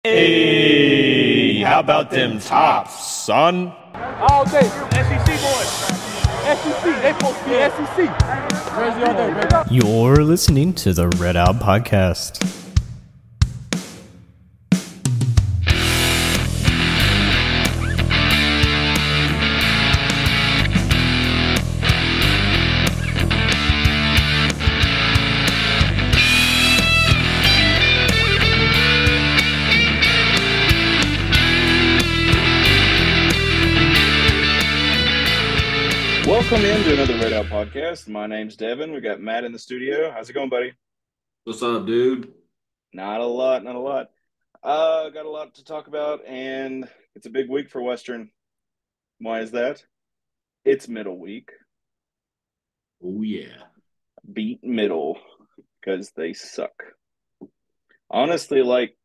Hey, how about them tops, son? All day. SEC boys. SEC. They supposed to be SEC. Jersey all day, baby. You're listening to the Red Out Podcast. Welcome into another Red Out Podcast. My name's Devin. We got Matt in the studio. How's it going, buddy? What's up, dude? Not a lot. Got a lot to talk about, and it's a big week for Western. Why is that? It's middle week. Oh, yeah. Beat middle because they suck. Honestly, like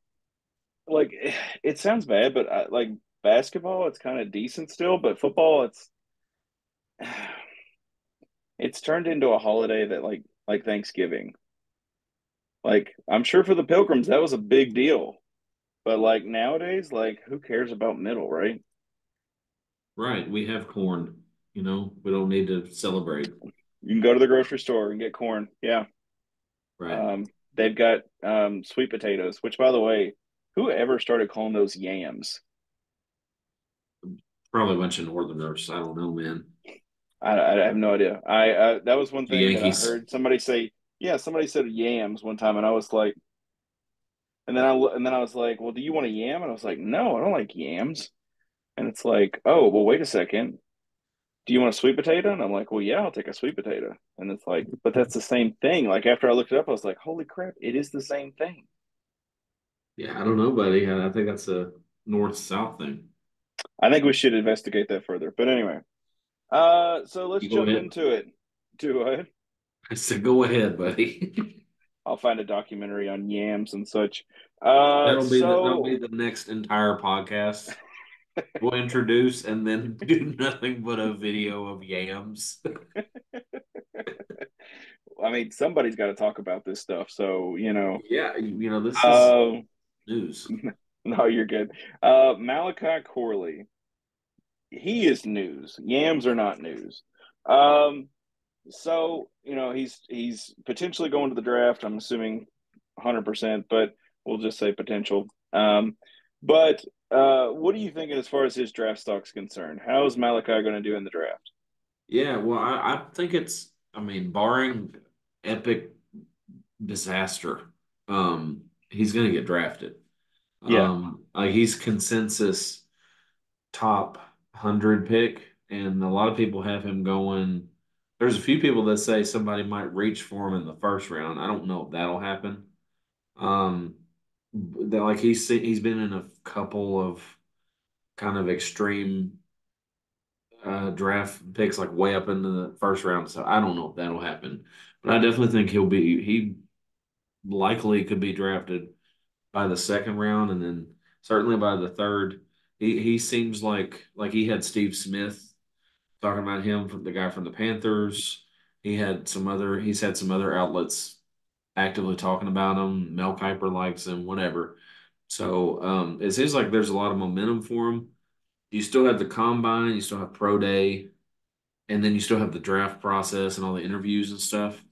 it sounds bad, but like basketball, it's kind of decent still, but football, it's turned into a holiday that like Thanksgiving. Like I'm sure for the Pilgrims that was a big deal. But like nowadays, like who cares about middle, right? Right. We have corn. We don't need to celebrate. You can go to the grocery store and get corn. Yeah. Right. They've got sweet potatoes, which by the way, whoever started calling those yams? Probably a bunch of Northerners. I don't know, man. I have no idea. I that was one The thing that I Yankees. heard somebody say. Yeah, somebody said yams one time, and I was like, and then I was like, well, do you want a yam? And I was like, no, I don't like yams. And it's like, oh, well, wait a second. Do you want a sweet potato? And I'm like, well, yeah, I'll take a sweet potato. And it's like, but that's the same thing. Like after I looked it up, I was like, holy crap, it is the same thing. Yeah, I don't know, buddy. I think that's a north-south thing. I think we should investigate that further. But anyway, so let's You go jump ahead. into it. Do it. I said, go ahead, buddy. I'll find a documentary on yams and such. That'll be the next entire podcast. We'll introduce and then do nothing but a video of yams. I mean, somebody's got to talk about this stuff. So, Yeah, this is uh, news. no, you're good. Malachi Corley, he is news. Yams are not news. Um, so he's potentially going to the draft. I'm assuming 100%, but we'll just say potential. But what are you thinking as far as his draft stock's concerned? How is Malachi going to do in the draft? Yeah, well, I think barring epic disaster, he's going to get drafted. Yeah, Like he's consensus top 100 pick, and a lot of people have him going. There's a few people that say somebody might reach for him in the first round. I don't know if that'll happen. Um, like he's been in a couple of kind of extreme draft picks, like way up into the first round. So I don't know if that'll happen, but I definitely think he likely could be drafted by the second round, and then certainly by the third. He seems like he had Steve Smith talking about him, from the guy from the Panthers. He's had some other outlets actively talking about him. Mel Kiper likes him, whatever. So it seems like there's a lot of momentum for him. You still have the combine, you still have pro day, and then you still have the draft process and all the interviews and stuff.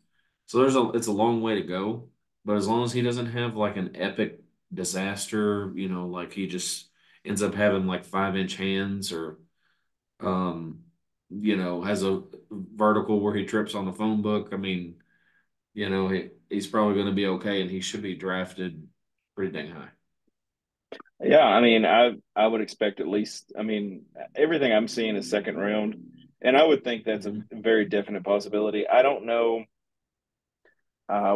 So it's a long way to go. But as long as he doesn't have like an epic disaster, like he just ends up having like 5-inch hands, or um, has a vertical where he trips on the phone book. I mean, he's probably going to be okay, and he should be drafted pretty dang high. yeah. I mean, I would expect at least. I mean, everything I'm seeing is second round, and I would think that's a Mhm. very definite possibility. I don't know.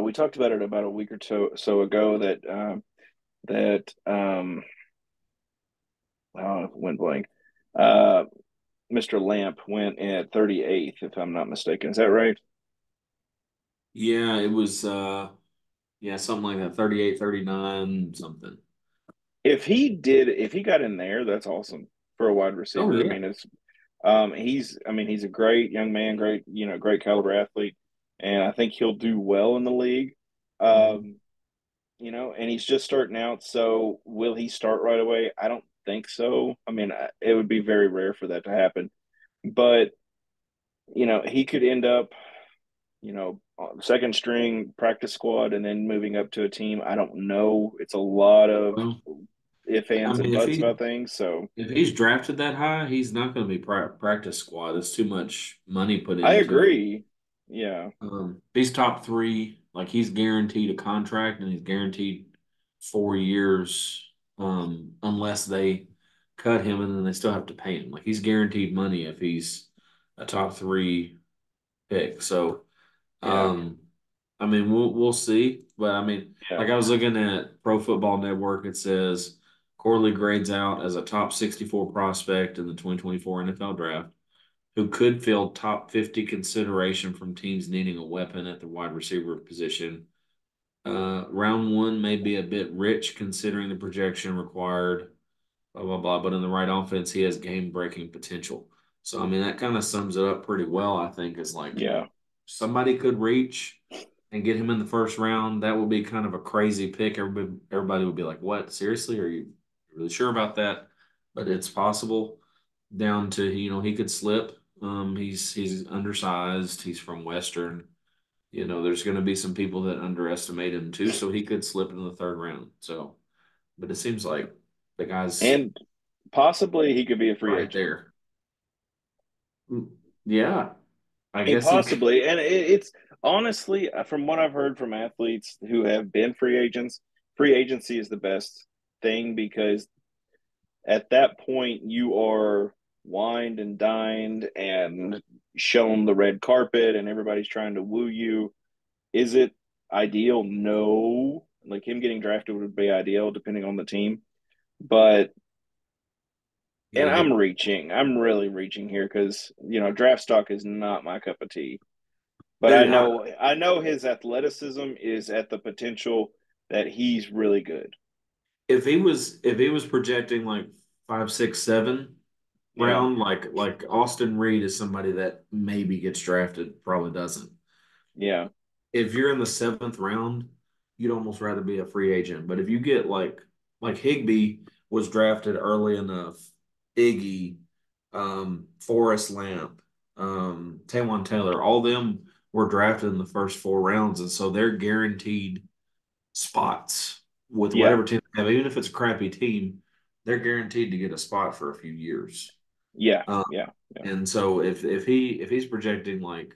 We talked about it about a week or so ago that oh, went blank. Uh, Mr. Lamp went at 38th, if I'm not mistaken. Is that right? Yeah, it was something like that, 38, 39, something. If he got in there, that's awesome for a wide Oh receiver. I yeah. mean, he's a great young man, great caliber athlete, and I think he'll do well in the league. Mhm. Um, and he's just starting out. So will he start right away? I don't think so. I mean, it would be very rare for that to happen. But, he could end up, second string practice squad and then moving up to a team. I don't know. It's a lot of Well, if, I ands, and mean, buts about things. So if he's drafted that high, he's not going to be practice squad. There's too much money put I into him. agree. Yeah. He's top three. Like he's guaranteed a contract and he's guaranteed 4 years, unless they cut him and then they still have to pay him. Like he's guaranteed money if he's a top three pick. So, Yeah. um, I mean, we'll see. But I mean, Yeah. like I was looking at Pro Football Network, it says Corley grades out as a top 64 prospect in the 2024 NFL Draft who could field top 50 consideration from teams needing a weapon at the wide receiver position. Round one may be a bit rich considering the projection required, blah, blah, blah. But in the right offense, he has game breaking potential. So, I mean, that kind of sums it up pretty well, I think, is like Yeah. somebody could reach and get him in the first round. That would be kind of a crazy pick. Everybody would be like, what? Seriously? Are you really sure about that? But it's possible down to, he could slip. He's undersized. He's from Western. There's going to be some people that underestimate him too, so he could slip in the third round. So, but it seems like the guy's And possibly he could be a free right agent. there. Yeah, I I mean, guess he could. possibly. And it's honestly, from what I've heard from athletes who have been free agents, free agency is the best thing because at that point you are wined and dined and shown the red carpet and everybody's trying to woo you. Is it ideal? No. Like him getting drafted would be ideal depending on the team. But and Yeah, I'm reaching. I'm really reaching here because draft stock is not my cup of tea. But I dude. know I know his athleticism is at the potential that he's really good. If he was projecting like 5, 6, 7 Yeah, round, like Austin Reed is somebody that maybe gets drafted, probably doesn't. yeah, If you're in the seventh round, you'd almost rather be a free agent. But if you get like Higby was drafted early enough, Iggy, Forrest Lamp, Taylon Taylor, all them were drafted in the first 4 rounds, and so they're guaranteed spots with yeah, whatever team they have. Even if it's a crappy team, they're guaranteed to get a spot for a few years. yeah, Um, yeah, yeah, and so if he's projecting like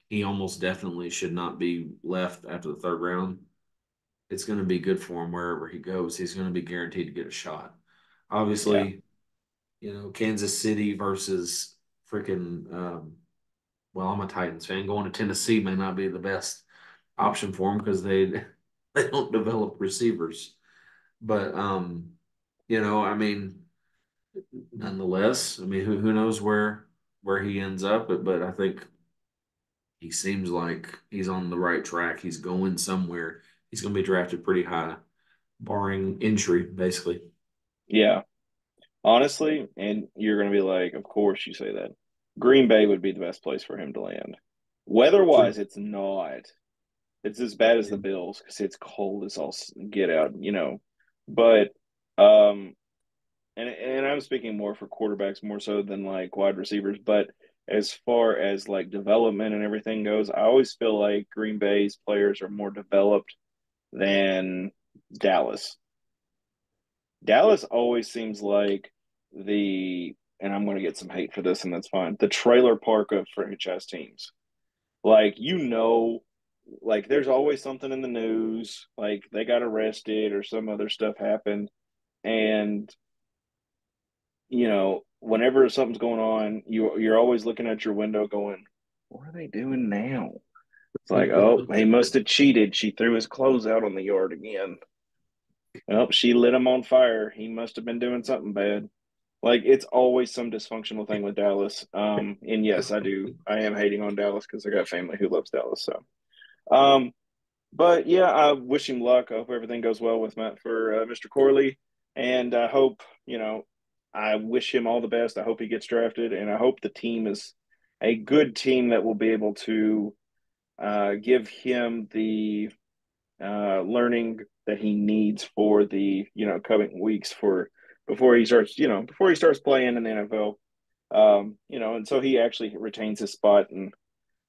he almost definitely should not be left after the third round. It's going to be good for him wherever he goes. He's going to be guaranteed to get a shot. yeah, Obviously, Kansas City versus freaking, well, I'm a Titans fan. Going to Tennessee may not be the best option for him because they don't develop receivers. But I mean, nonetheless, I mean, who knows where he ends up? But I think he seems like he's on the right track. He's going somewhere. He's going to be drafted pretty high, barring injury, basically. yeah. Honestly, and you're going to be like, of course you say that. Green Bay would be the best place for him to land. Weather-wise, it's not. It's as bad as the Bills because it's cold as all get out. But um, and I'm speaking more for quarterbacks more so than like wide receivers. But as far as like development and everything goes, I always feel like Green Bay's players are more developed than Dallas. Dallas always seems like and I'm going to get some hate for this, and that's fine. The trailer park of franchise teams. Like, like there's always something in the news, like they got arrested or some other stuff happened. And whenever something's going on, you're always looking at your window going, what are they doing now? It's like, oh, he must have cheated. She threw his clothes out on the yard again. Oh, she lit him on fire. He must have been doing something bad. Like it's always some dysfunctional thing with Dallas. And yes, I do. I am hating on Dallas because I got family who loves Dallas. So, um, but yeah, I wish him luck. I hope everything goes well with Matt for Mr. Corley, and I hope I wish him all the best. I hope he gets drafted, and I hope the team is a good team that will be able to give him the learning that he needs for the coming weeks for before he starts playing in the NFL. And so he actually retains his spot. And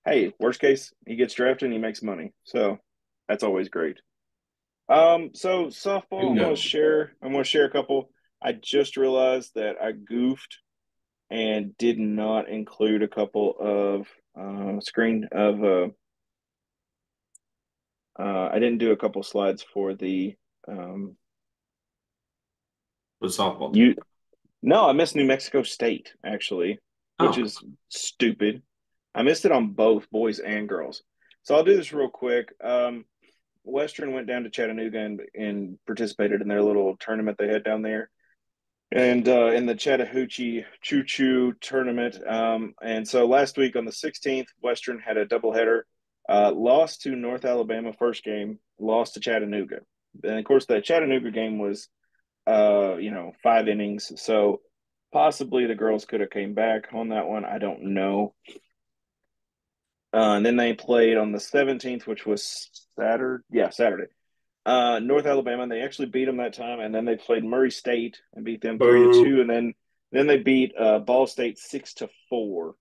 hey, worst case, he gets drafted and he makes money. So that's always great. So softball, Bingo. I'm gonna share a couple. I just realized that I goofed and did not include a couple of screen of I didn't do a couple slides for the The softball team. you no, I missed New Mexico State actually, which Oh, is stupid. I missed it on both boys and girls. So I'll do this real quick. Western went down to Chattanooga and participated in their little tournament they had down there. And in the Chattahoochee Choo Choo tournament. And so last week on the 16th, Western had a doubleheader, lost to North Alabama first game, lost to Chattanooga. And of course, the Chattanooga game was, 5 innings. So possibly the girls could have came back on that one. I don't know. And then they played on the 17th, which was Saturday. Yeah, Saturday. North Alabama, and they actually beat them that time. And then they played Murray State and beat them 3-2. boo. And then they beat Ball State 6-4.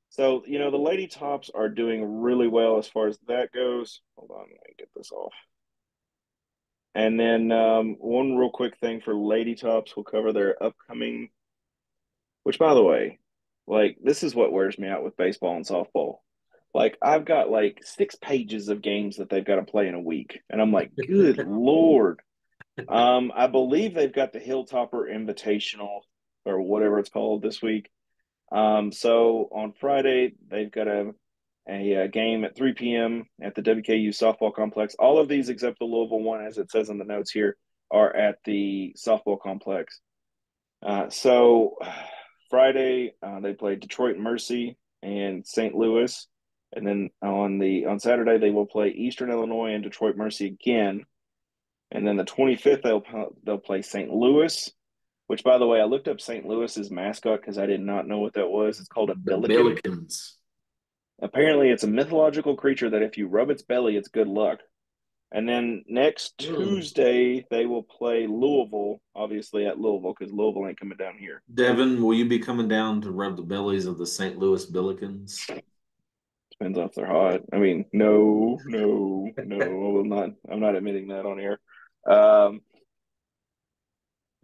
So the Lady Tops are doing really well as far as that goes. Hold on, let me get this off. And then one real quick thing for Lady Tops, we'll cover their upcoming. Which, by the way, like this is what wears me out with baseball and softball. Like I've got like 6 pages of games that they've got to play in a week, and I'm like, good lord. I believe they've got the Hilltopper Invitational or whatever it's called this week. So on Friday they've got a game at 3 p.m. at the WKU softball complex. All of these except the Louisville one, as it says in the notes here, are at the softball complex. So Friday they played Detroit Mercy and St. Louis, and then on Saturday they will play Eastern Illinois and Detroit Mercy again. And then the 25th, they'll play St. Louis, which, by the way, I looked up St. Louis's mascot because I did not know what that was. It's called a The billiken. Billikens. Apparently, it's a mythological creature that if you rub its belly, it's good luck. And then next Tuesday, they will play Louisville, obviously at Louisville because Louisville ain't coming down here. Devin, will you be coming down to rub the bellies of the St. Louis Billikens? Depends on if they're hot. I mean, no, no, no. I will not. I'm not admitting that on air. Um,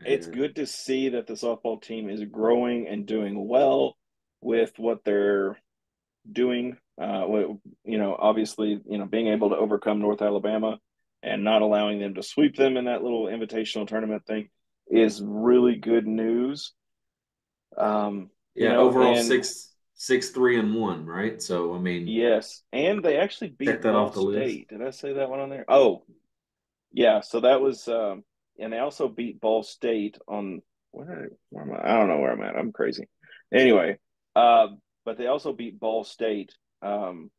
it's good to see that the softball team is growing and doing well with what they're doing. Obviously, being able to overcome North Alabama and not allowing them to sweep them in that little invitational tournament thing is really good news. Yeah, overall And 6-3-1, right? So I mean, yes, and they actually check beat that Ball off the list. State. Did I say that one on there? Oh, yeah. So that was, and they also beat Ball State on where am I? I don't know where I'm at. I'm crazy. Anyway, uh, but they also beat Ball State 6-4.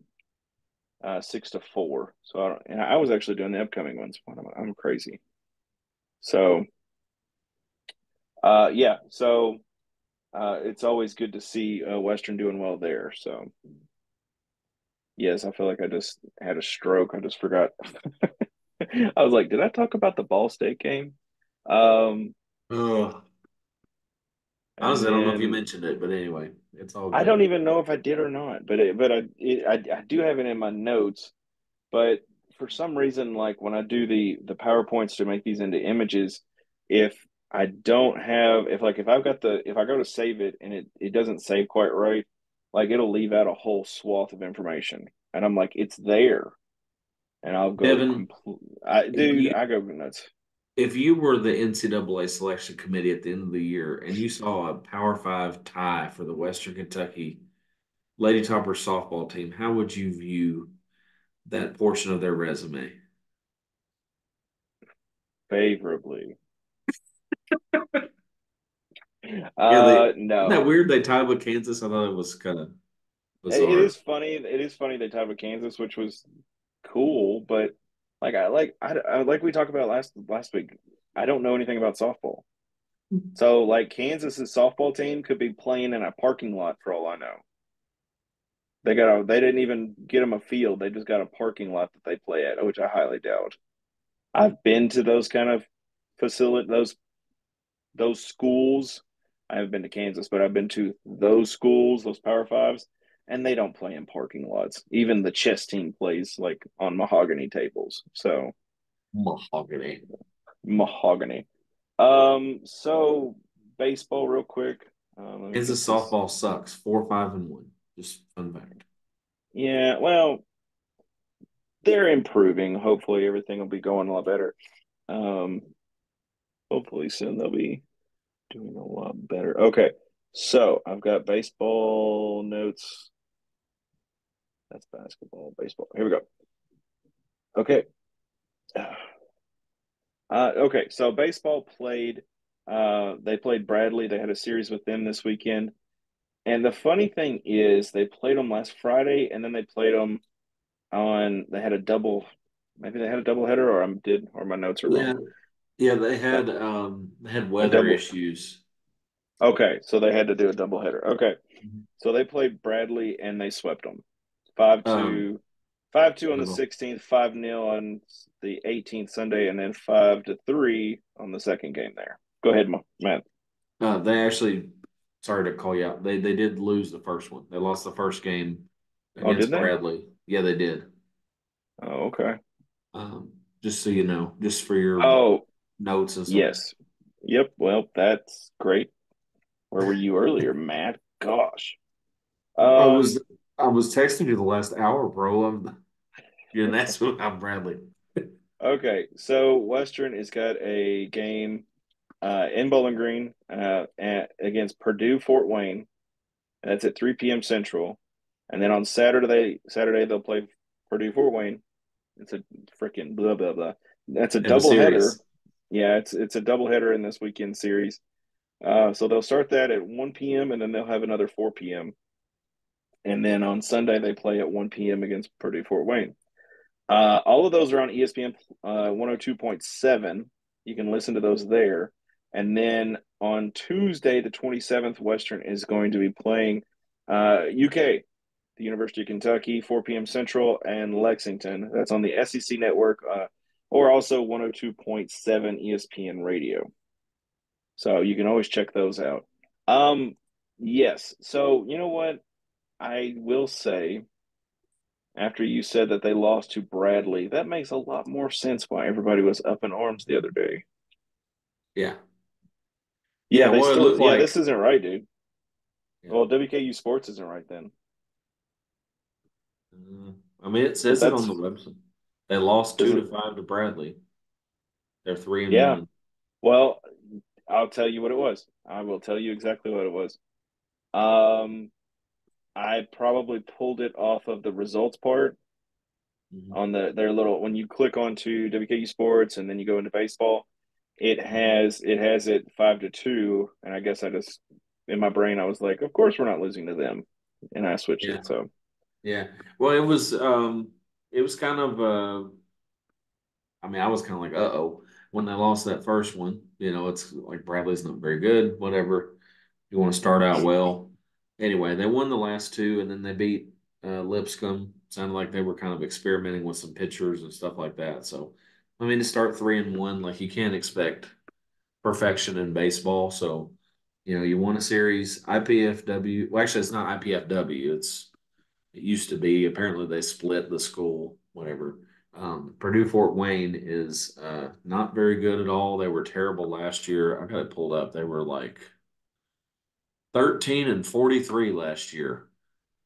So and I was actually doing the upcoming ones. I'm crazy. So yeah. So it's always good to see Western doing well there. So yes, I feel like I just had a stroke. I just forgot. I was like, did I talk about the Ball State game? Um, Oh, and honestly, I don't know if you then mentioned it, but anyway, it's all I don't good. even know if I did or not, but I do have it in my notes. But for some reason, like when I do the PowerPoints to make these into images, if I don't have if I've got if I go to save it and it doesn't save quite right, like it'll leave out a whole swath of information, and I'm like, it's there, and I'll go Devin, complete. if Dude, you I go nuts. if you were the NCAA selection committee at the end of the year and you saw a Power Five tie for the Western Kentucky Lady Topper softball team, how would you view that portion of their resume? Favorably. Yeah, isn't that No. weird? They tied with Kansas. I thought it was kind of It bizarre. is funny. It is funny they tied with Kansas, which was cool. But like we talked about last week. I don't know anything about softball, so like Kansas's softball team could be playing in a parking lot for all I know. They didn't even get them a field. They just got a parking lot that they play at, which I highly doubt. I've been to those kind of facility those schools. I haven't been to Kansas, but I've been to those schools, those Power Fives, and they don't play in parking lots. Even the chess team plays like on mahogany tables. So Mahogany. mahogany. So baseball, real quick. Let me get Kansas this. softball sucks. 4-5-1. Just fun fact. Yeah, well, they're improving. Hopefully, everything will be going a lot better. Um, hopefully soon they'll be doing a lot better. Okay, so I've got baseball notes. That's basketball, baseball. Here we go. Okay. Okay, so baseball played. They played Bradley. They had a series with them this weekend. And the funny thing is, they played them last Friday, and then they played them on. They had a double. Maybe they had a double header, or my notes are wrong. Yeah. Yeah, But they had a weather double. issues. Okay, so they had to do a double header. Okay, Mhm. so they played Bradley and they swept them 5-2, 5-2 on the No. 16th, 5-0 on the 18th Sunday, and then 5-3 on the second game there. Go ahead, Matt. They actually, sorry to call you out. They did lose the first one. They lost the first game Oh, did against they? Bradley. Yeah, they did. Oh, okay. Just so you know, just for your Oh, notes and stuff. yes. Yep. Well, that's great. Where were you earlier, Matt? Gosh. I Um, was I was texting you the last hour, bro. And that's what I'm Bradley. okay. So Western has got a game in Bowling Green against Purdue Fort Wayne. And that's at 3 p.m. Central. And then on Saturday they'll play Purdue Fort Wayne. It's a freaking blah blah blah. That's a In a double header. series. Yeah, it's a double header in this weekend series. So they'll start that at 1 p.m. and then they'll have another 4 p.m. And then on Sunday they play at 1 p.m. against Purdue Fort Wayne. All of those are on ESPN 102.7. You can listen to those there. And then on Tuesday, the 27th, Western is going to be playing UK, the University of Kentucky, 4 p.m. Central, and Lexington. That's on the SEC network or also 102.7 ESPN radio. So you can always check those out. Um, yes. So you know what? I will say after you said that they lost to Bradley, that makes a lot more sense why everybody was up in arms the other day. Yeah. Yeah, Yeah, they well, it still, looked yeah, like this isn't right, dude. yeah. Well, WKU Sports isn't right then. Uh, I mean, it Because says it on the that's, website. They lost because, 2-5 to Bradley. They're three and yeah. one. Well, I'll tell you what it was. I will tell you exactly what it was. Um, I probably pulled it off of the results part Mhm. on their little, when you click onto WKU Sports and then you go into baseball, Mhm. it has it 5-2, and I guess I just in my brain I was like, of course we're not losing to them, and I switched Yeah, it. So yeah. Well, it was kind of I mean, I was kind of like, uh-oh, when they lost that first one. You know, it's like Bradley's not very good, whatever. You want to start out well. Anyway, they won the last two, and then they beat Lipscomb. Sounded like they were kind of experimenting with some pitchers and stuff like that. So, I mean, to start 3-1, like you can't expect perfection in baseball. So, you know, you won a series, IPFW. Well, actually, it's not IPFW. It used to be. Apparently, they split the school, whatever. Purdue Fort Wayne is not very good at all. They were terrible last year. I got it pulled up. They were like 13-43 last year.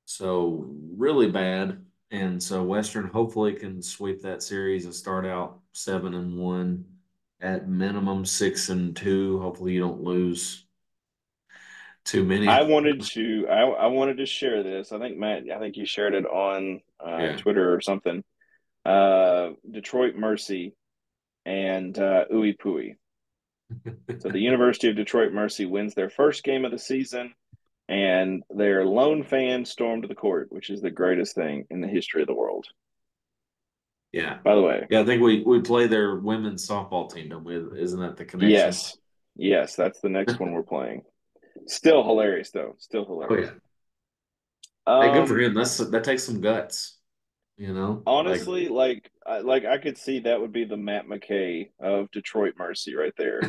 So really bad. And so Western hopefully can sweep that series and start out 7-1, at minimum 6-2. Hopefully you don't lose too many. I wanted to share this. I think Matt, I think you shared it on Yeah. Twitter or something. Detroit Mercy and Ooey Pooey. So the University of Detroit Mercy wins their first game of the season, and their lone fan stormed the court, which is the greatest thing in the history of the world. Yeah. By the way, Yeah, I think we play their women's softball team, don't we? Isn't that the connection? yes, yes, that's the next one we're playing. Still hilarious though. Still Oh yeah. hilarious. Hey, good for Um, him. That takes some guts. Like Honestly, like I could see that would be the Matt McCay of Detroit Mercy right there.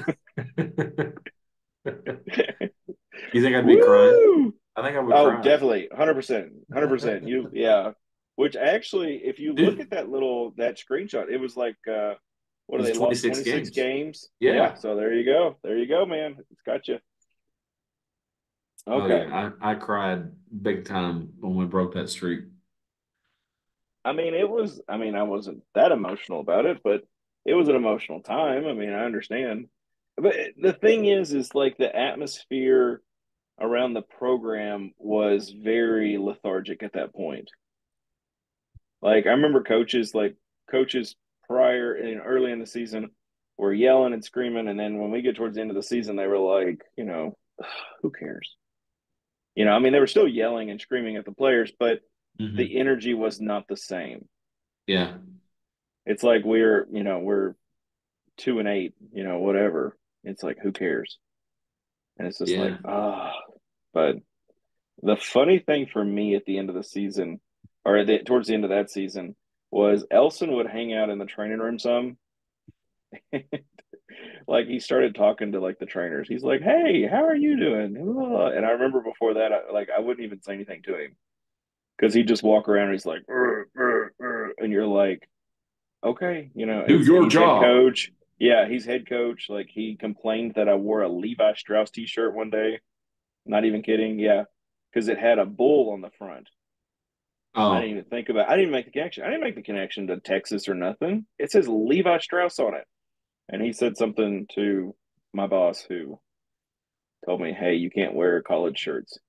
you think I'd be crying? Woo! I think I would Oh, cry. definitely, 100%, 100%. Yeah. Which actually, if you look Dude, at that screenshot, it was like, what do it's they lost 26 26 games. games? Yeah. Yeah. So there you go, man. It's got you. Oh Okay. yeah, I cried big time when we broke that streak. I mean, I mean, I wasn't that emotional about it, but it was an emotional time. I mean, I understand. But the thing is like the atmosphere around the program was very lethargic at that point. Like I remember coaches prior and early in the season were yelling and screaming, and then when we get towards the end of the season, they were like, who cares? I mean, they were still yelling and screaming at the players, but Hmm. the energy was not the same. Yeah. It's like we're 2-8, whatever. It's like who cares? And it's just like Yeah. But the funny thing for me at the end of the season, or towards the end of that season, was Elson would hang out in the training room some. Like he started talking to like the trainers. He's like, "Hey, how are you doing?" And I remember before that, I wouldn't even say anything to him because he'd just walk around and he's like, and you're like, okay, Do it's your he's head job. coach. Yeah, he's head coach. Like he complained that I wore a Levi Strauss t-shirt one day. Not even kidding. Yeah, because it had a bull on the front. I didn't Oh, even think about. I didn't even make the connection. I didn't make the connection to Texas or nothing. It says Levi Strauss on it, and he said something to my boss who told me, "Hey, you can't wear other college shirts."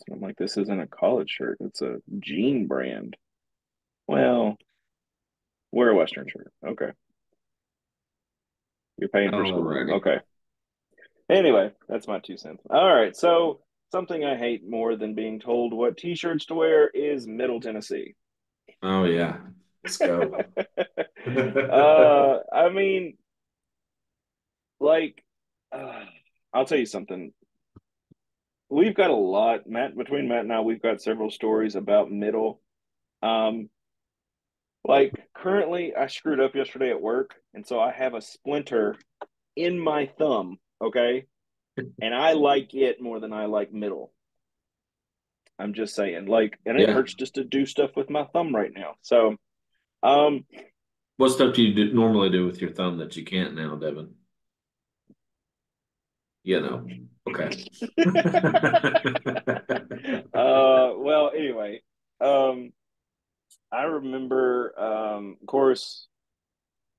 And I'm like, "This isn't a college shirt. It's a jean brand." Well, wear a Western shirt. Okay, you're paying for school. alrighty. Okay. Anyway, that's my 2 cents. All right, so something I hate more than being told what T-shirts to wear is Middle Tennessee. Oh yeah. Let's go. I mean, like, uh, I'll tell you something. We've got a lot, between Matt and I, we've got several stories about middle. Um, like currently, I screwed up yesterday at work, and so I have a splinter in my thumb. Okay, and I like it more than I like middle. I'm just saying, like, and it Yeah. hurts just to do stuff with my thumb right now. So, um, What stuff do you normally do with your thumb that you can't now, Devin? You know. Okay. well, anyway, um, I remember, of course,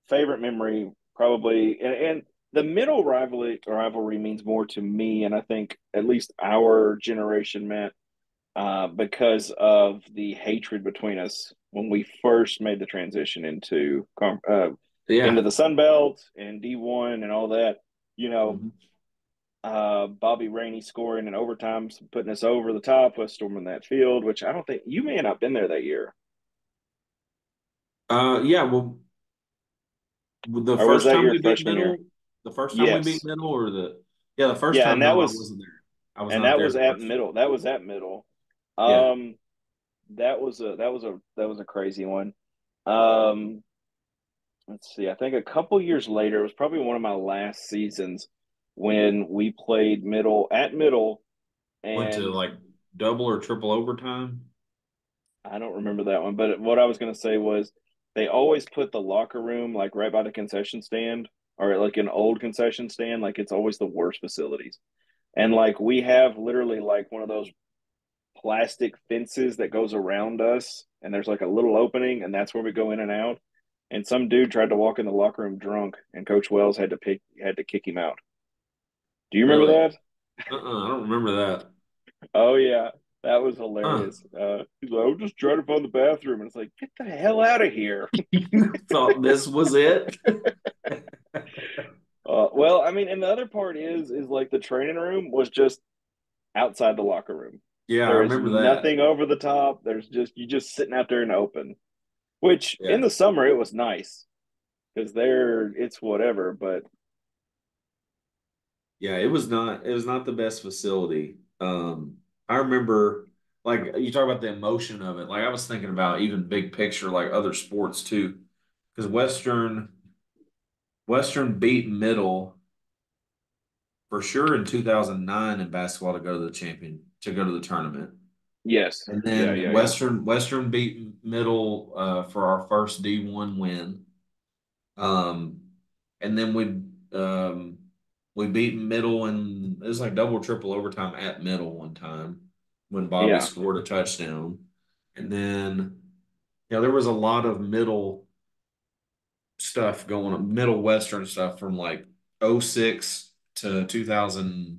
favorite memory probably, and the middle rivalry means more to me, and I think at least our generation, Matt, because of the hatred between us when we first made the transition into Yeah. the Sun Belt and D1 and all that. You know, Mhm. Bobby Rainey scoring in overtime, putting us over the top with storming that field, which I don't think you may have not been there that year, Yeah, well, the or was first that time your we beat freshman Middle, year? the first time we beat Yes, Middle, yeah, the first yeah, time, no, I wasn't there. I was and not that there was the at first. middle. That was at middle. Yeah. Um, that was a crazy one. Um, let's see. I think a couple years later, it was probably one of my last seasons when we played middle at middle, Went to and like double or triple overtime. I don't remember that one. But what I was going to say was they always put the locker room like right by the concession stand or like an old concession stand. Like it's always the worst facilities. And like we have literally like one of those plastic fences that goes around us, and there's like a little opening, and that's where we go in and out. And some dude tried to walk in the locker room drunk, and Coach Wells had to kick him out. Do you remember Really? that? I don't remember that. Oh yeah, that was Huh. hilarious. He's like, "I'm just trying to find the bathroom," and it's like, "Get the hell out of here!" You thought this was it? Well, I mean, and the other part is like the training room was just outside the locker room. Yeah, I There is remember that. nothing over the top. There's just you just sitting out there in the open. Which in Yeah. the summer it was nice because there it's whatever. But Yeah, it was not the best facility. I remember like you talk about the emotion of it. Like I was thinking about even big picture, like other sports too, because Western beat Middle for sure in 2009 in basketball to go to the tournament. Yes. And Yeah, then yeah, yeah. Western beat Middle for our first D1 win. Um, and then we beat Middle, and it was like double triple overtime at Middle one time when Bobby Yeah. scored a touchdown. And then there was a lot of Middle stuff going on, Middle Western stuff from like '06 to 2012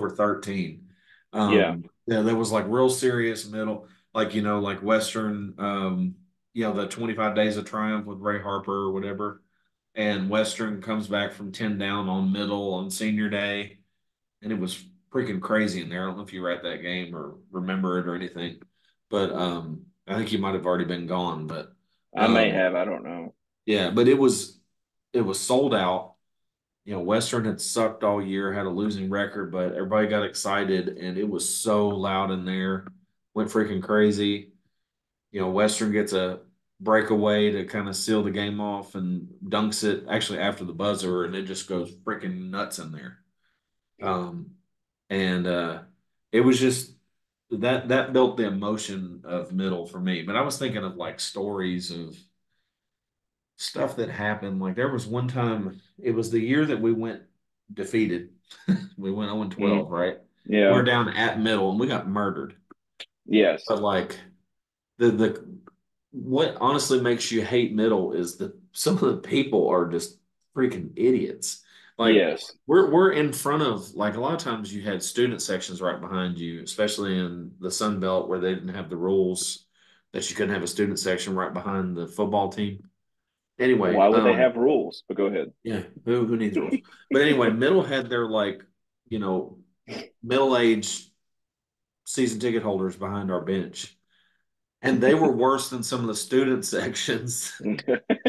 or 13. Yeah. Yeah, there was like real serious Middle, like like Western, the 25 Days of Triumph with Ray Harper or whatever. And Western comes back from 10 down on Middle on senior day. And it was freaking crazy in there. I don't know if you were at that game or remember it or anything, but I think you might have already been gone. But I may um, have. I don't know. yeah, but it was sold out. Western had sucked all year, had a losing record, but everybody got excited and it was so loud in there. Went freaking crazy. Western gets a breakaway to kind of seal the game off and dunks it actually after the buzzer, and it just goes freaking nuts in there. Um, and it was just that built the emotion of Middle for me. But I was thinking of like stories of stuff that happened. Like there was one time, it was the year that we went defeated. We went 0-12, Mm, right? yeah. We're down at Middle and we got murdered. Yes. But like the what honestly makes you hate Middle is that some of the people are just freaking idiots. Like Yes. we're in front of, like, a lot of times you had student sections right behind you, especially in the Sun Belt where they didn't have the rules that you couldn't have a student section right behind the football team. Anyway, Why would they have rules? But go ahead. yeah, who needs rules? But anyway, Middle had their, like, you know, middle aged season ticket holders behind our bench, and they were worse than some of the student sections.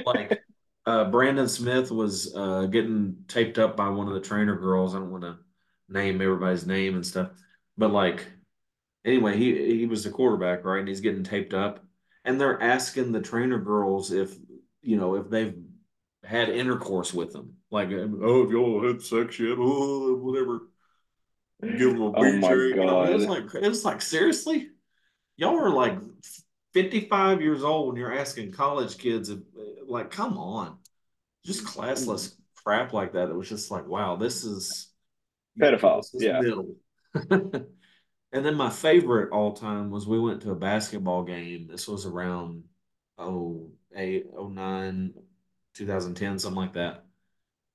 Like Brandon Smith was getting taped up by one of the trainer girls. I don't want to name everybody's name and stuff, but like anyway, he was the quarterback, right? And he's getting taped up, and they're asking the trainer girls if they've had intercourse with them, like, oh, if y'all had sex yet, oh, whatever, give them a Oh beer my check. God. It was like seriously, y'all are like 55 years old when you're asking college kids if, like, come on, just classless crap like that. It was just like, wow, Pedophile. this is Yeah. middle. And then my favorite all time was we went to a basketball game. This was around 08, 09, 2010, something like that.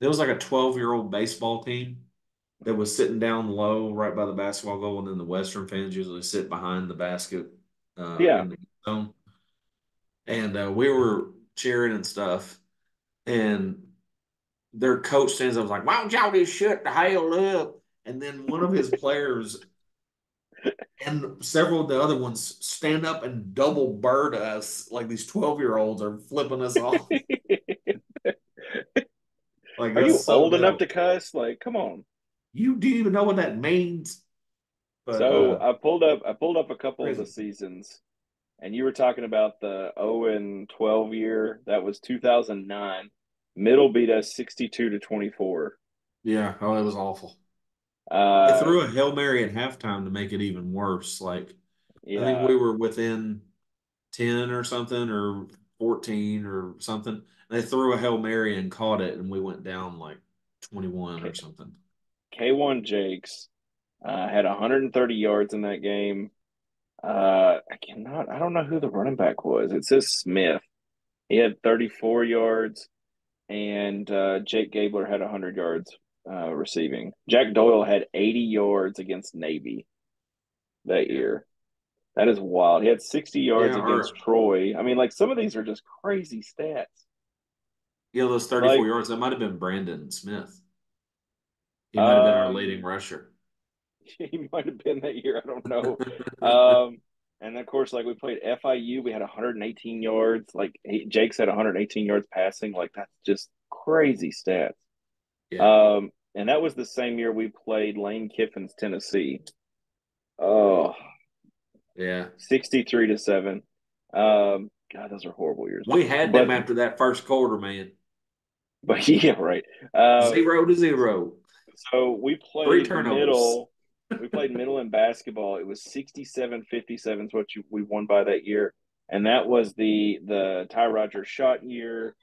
There was like a 12-year-old baseball team that was sitting down low right by the basketball goal, and then the Western fans usually sit behind the basket Yeah. in the zone. And we were cheering and stuff. And their coach stands up and was like, why don't y'all just shut the hell up? And then one of his players and several of the other ones stand up and double bird us like these 12-year-olds are flipping us off. Like, Are that's you so old enough to middle. cuss? Like, come on. You do you even know what that means? But So I pulled up a couple of the crazy. seasons, and you were talking about the 0 and 12 year. That was 2009. Middle beat us 62-24. Yeah, oh, it was awful. They Uh, threw a Hail Mary at halftime to make it even worse. Like, I think yeah. we were within 10 or something, or 14 or something. They threw a Hail Mary and caught it, and we went down like 21 or K- something. K1 Jakes had 130 yards in that game. I don't know who the running back was. It says Smith. He had 34 yards, and Jake Gabler had 100 yards receiving. Jack Doyle had 80 yards against Navy that Yeah. year. That is wild. He had 60 yards Yeah, against or Troy. I mean, like some of these are just crazy stats. those 34 Like, yards, that might have been Brandon Smith. He might have been our leading um, rusher. he might have been that year. I don't know. Um, and of course, like we played FIU, we had 118 yards. Like Jake's had 118 yards passing. Like that's just crazy stats. Yeah. And that was the same year we played Lane Kiffin's Tennessee. Oh, Yeah. 63-7. God, those are horrible years. We had them But after that first quarter, man. yeah, right. Uh, 0-0. so we Three played turnovers. middle. We played middle in basketball. It was 67-57 is what we won by that year. And that was the Ty Rogers shot year.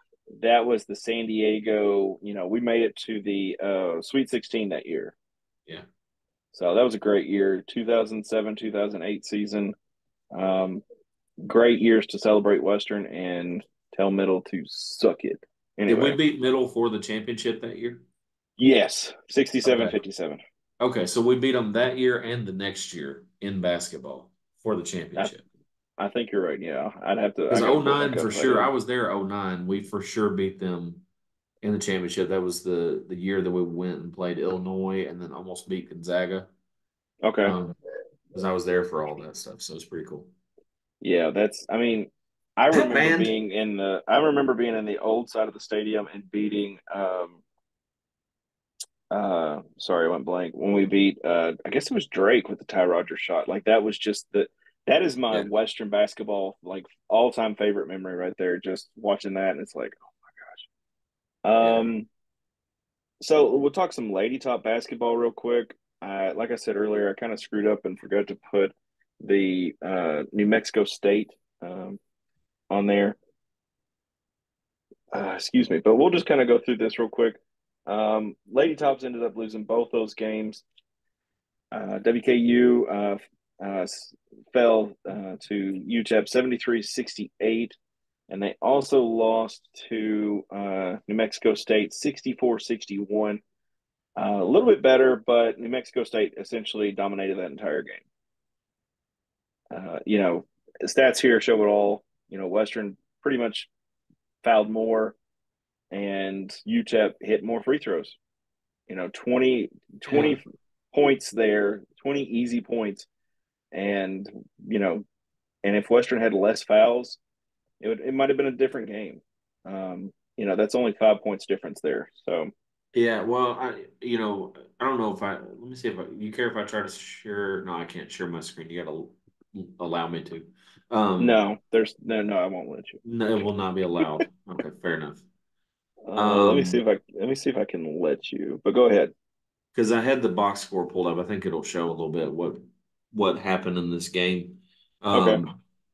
That was the San Diego, we made it to the Sweet 16 that year. Yeah. So that was a great year. 2007, 2008 season. Um, Great years to celebrate Western and tell Middle to suck it. Did we Anyway, beat Middle for the championship that year? yes, 67 Okay. 57. Okay, so we beat them that year and the next year in basketball for the I, championship. I think you're right. Yeah, I Because got to pull it '09 back up for if I sure, I did. was there '09. We for sure beat them in the championship. That was the year that we went and played Illinois and then almost beat Gonzaga. Okay. Um, because I was there for all that stuff, so it's pretty cool. Yeah, I mean, Man, I remember being in the old side of the stadium and beating, sorry, I went blank when we beat, I guess it was Drake with the Ty Rogers shot. Like that is my yeah, Western basketball, like all time favorite memory right there. Just watching that. And it's like, yeah. so we'll talk some lady top basketball real quick. Like I said earlier, I kind of screwed up and forgot to put the New Mexico State on there. Excuse me, but we'll just kind of go through this real quick. Lady Tops ended up losing both those games. WKU uh, fell to UTEP 73-68, and they also lost to New Mexico State 64-61. A little bit better, but New Mexico State essentially dominated that entire game. You know, stats here show it all. Western pretty much fouled more, and UTEP hit more free throws. 20, Yeah. 20 points there, 20 easy points. And, you know, and if Western had less fouls, it might have been a different game. That's only 5 points difference there. So, Yeah, well, I don't know if let me see if you care if I try to share. No, I can't share my screen. You got to allow me to. Um, no, there's no, I won't let you. no, it will not be allowed. Okay, fair enough. Let me see if I can let you. But go ahead. Because I had the box score pulled up. I think it'll show a little bit what happened in this game. Okay.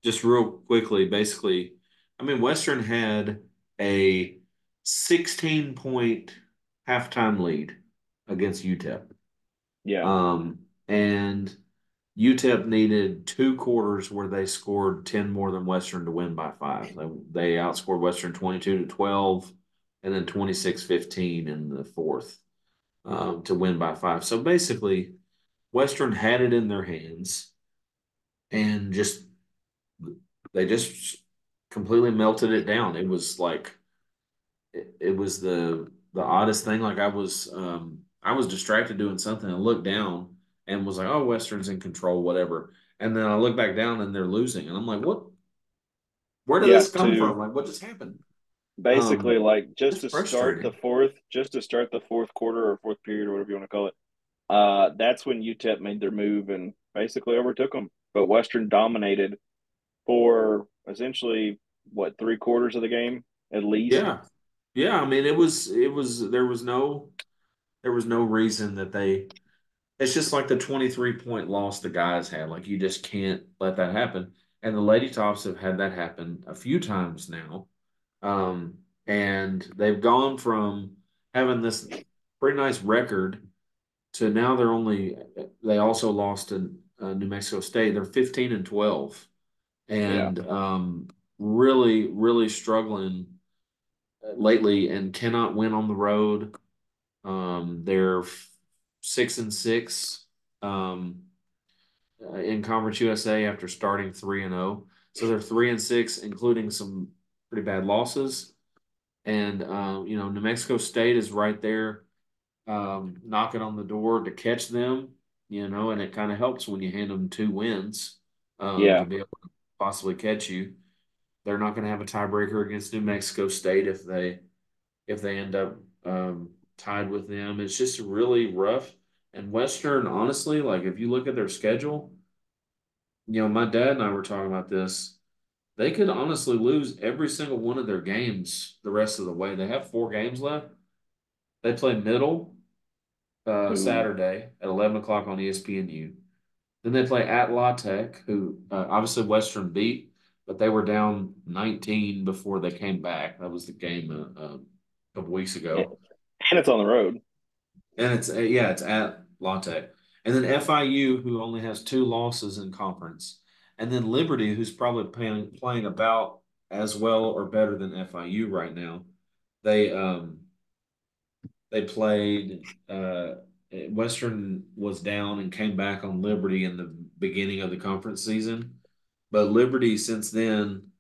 Just real quickly, basically, I mean, Western had a 16-point halftime lead against UTEP. Yeah. And UTEP needed two quarters where they scored 10 more than Western to win by five. They outscored Western 22-12 and then 26-15 in the fourth to win by five. So basically, Western had it in their hands and they just completely melted it down. It was like it was the oddest thing. Like I was distracted doing something and looked down and was like, oh, Western's in control, whatever. And then I look back down and they're losing. And I'm like, what? Where did Yeah. this come from? Like, what just happened? Basically, like It's frustrating. just to start the fourth quarter or fourth period or whatever you want to call it. That's when UTEP made their move and basically overtook them. But Western dominated for essentially what, three-quarters of the game at least. Yeah. Yeah. I mean, there was no reason that it's just like the 23-point loss the guys had. Like, you just can't let that happen. And the Lady Tops have had that happen a few times now. And they've gone from having this pretty nice record to now they also lost to New Mexico State. They're 15-12 Yeah, and really, really struggling lately and cannot win on the road. They're 6-6 in Conference USA after starting 3-0. So they're 3-6, including some pretty bad losses. And New Mexico State is right there, knocking on the door to catch them. And it kind of helps when you hand them two wins to yeah, be able to possibly catch you. They're not going to have a tiebreaker against New Mexico State if they end up tied with them. It's just really rough. And Western, honestly, like if you look at their schedule, my dad and I were talking about this. They could honestly lose every single one of their games the rest of the way. They have 4 games left. They play Middle Ooh, Saturday at 11 o'clock on ESPNU. Then they play at La Tech, who obviously Western beat, but they were down 19 before they came back. That was the game a couple weeks and ago. it's on the road. And it's at La Tech. And then FIU, who only has 2 losses in conference. And then Liberty, who's probably playing about as well or better than FIU right now. They they played Western was down and came back on Liberty in the beginning of the conference season. But Liberty since then,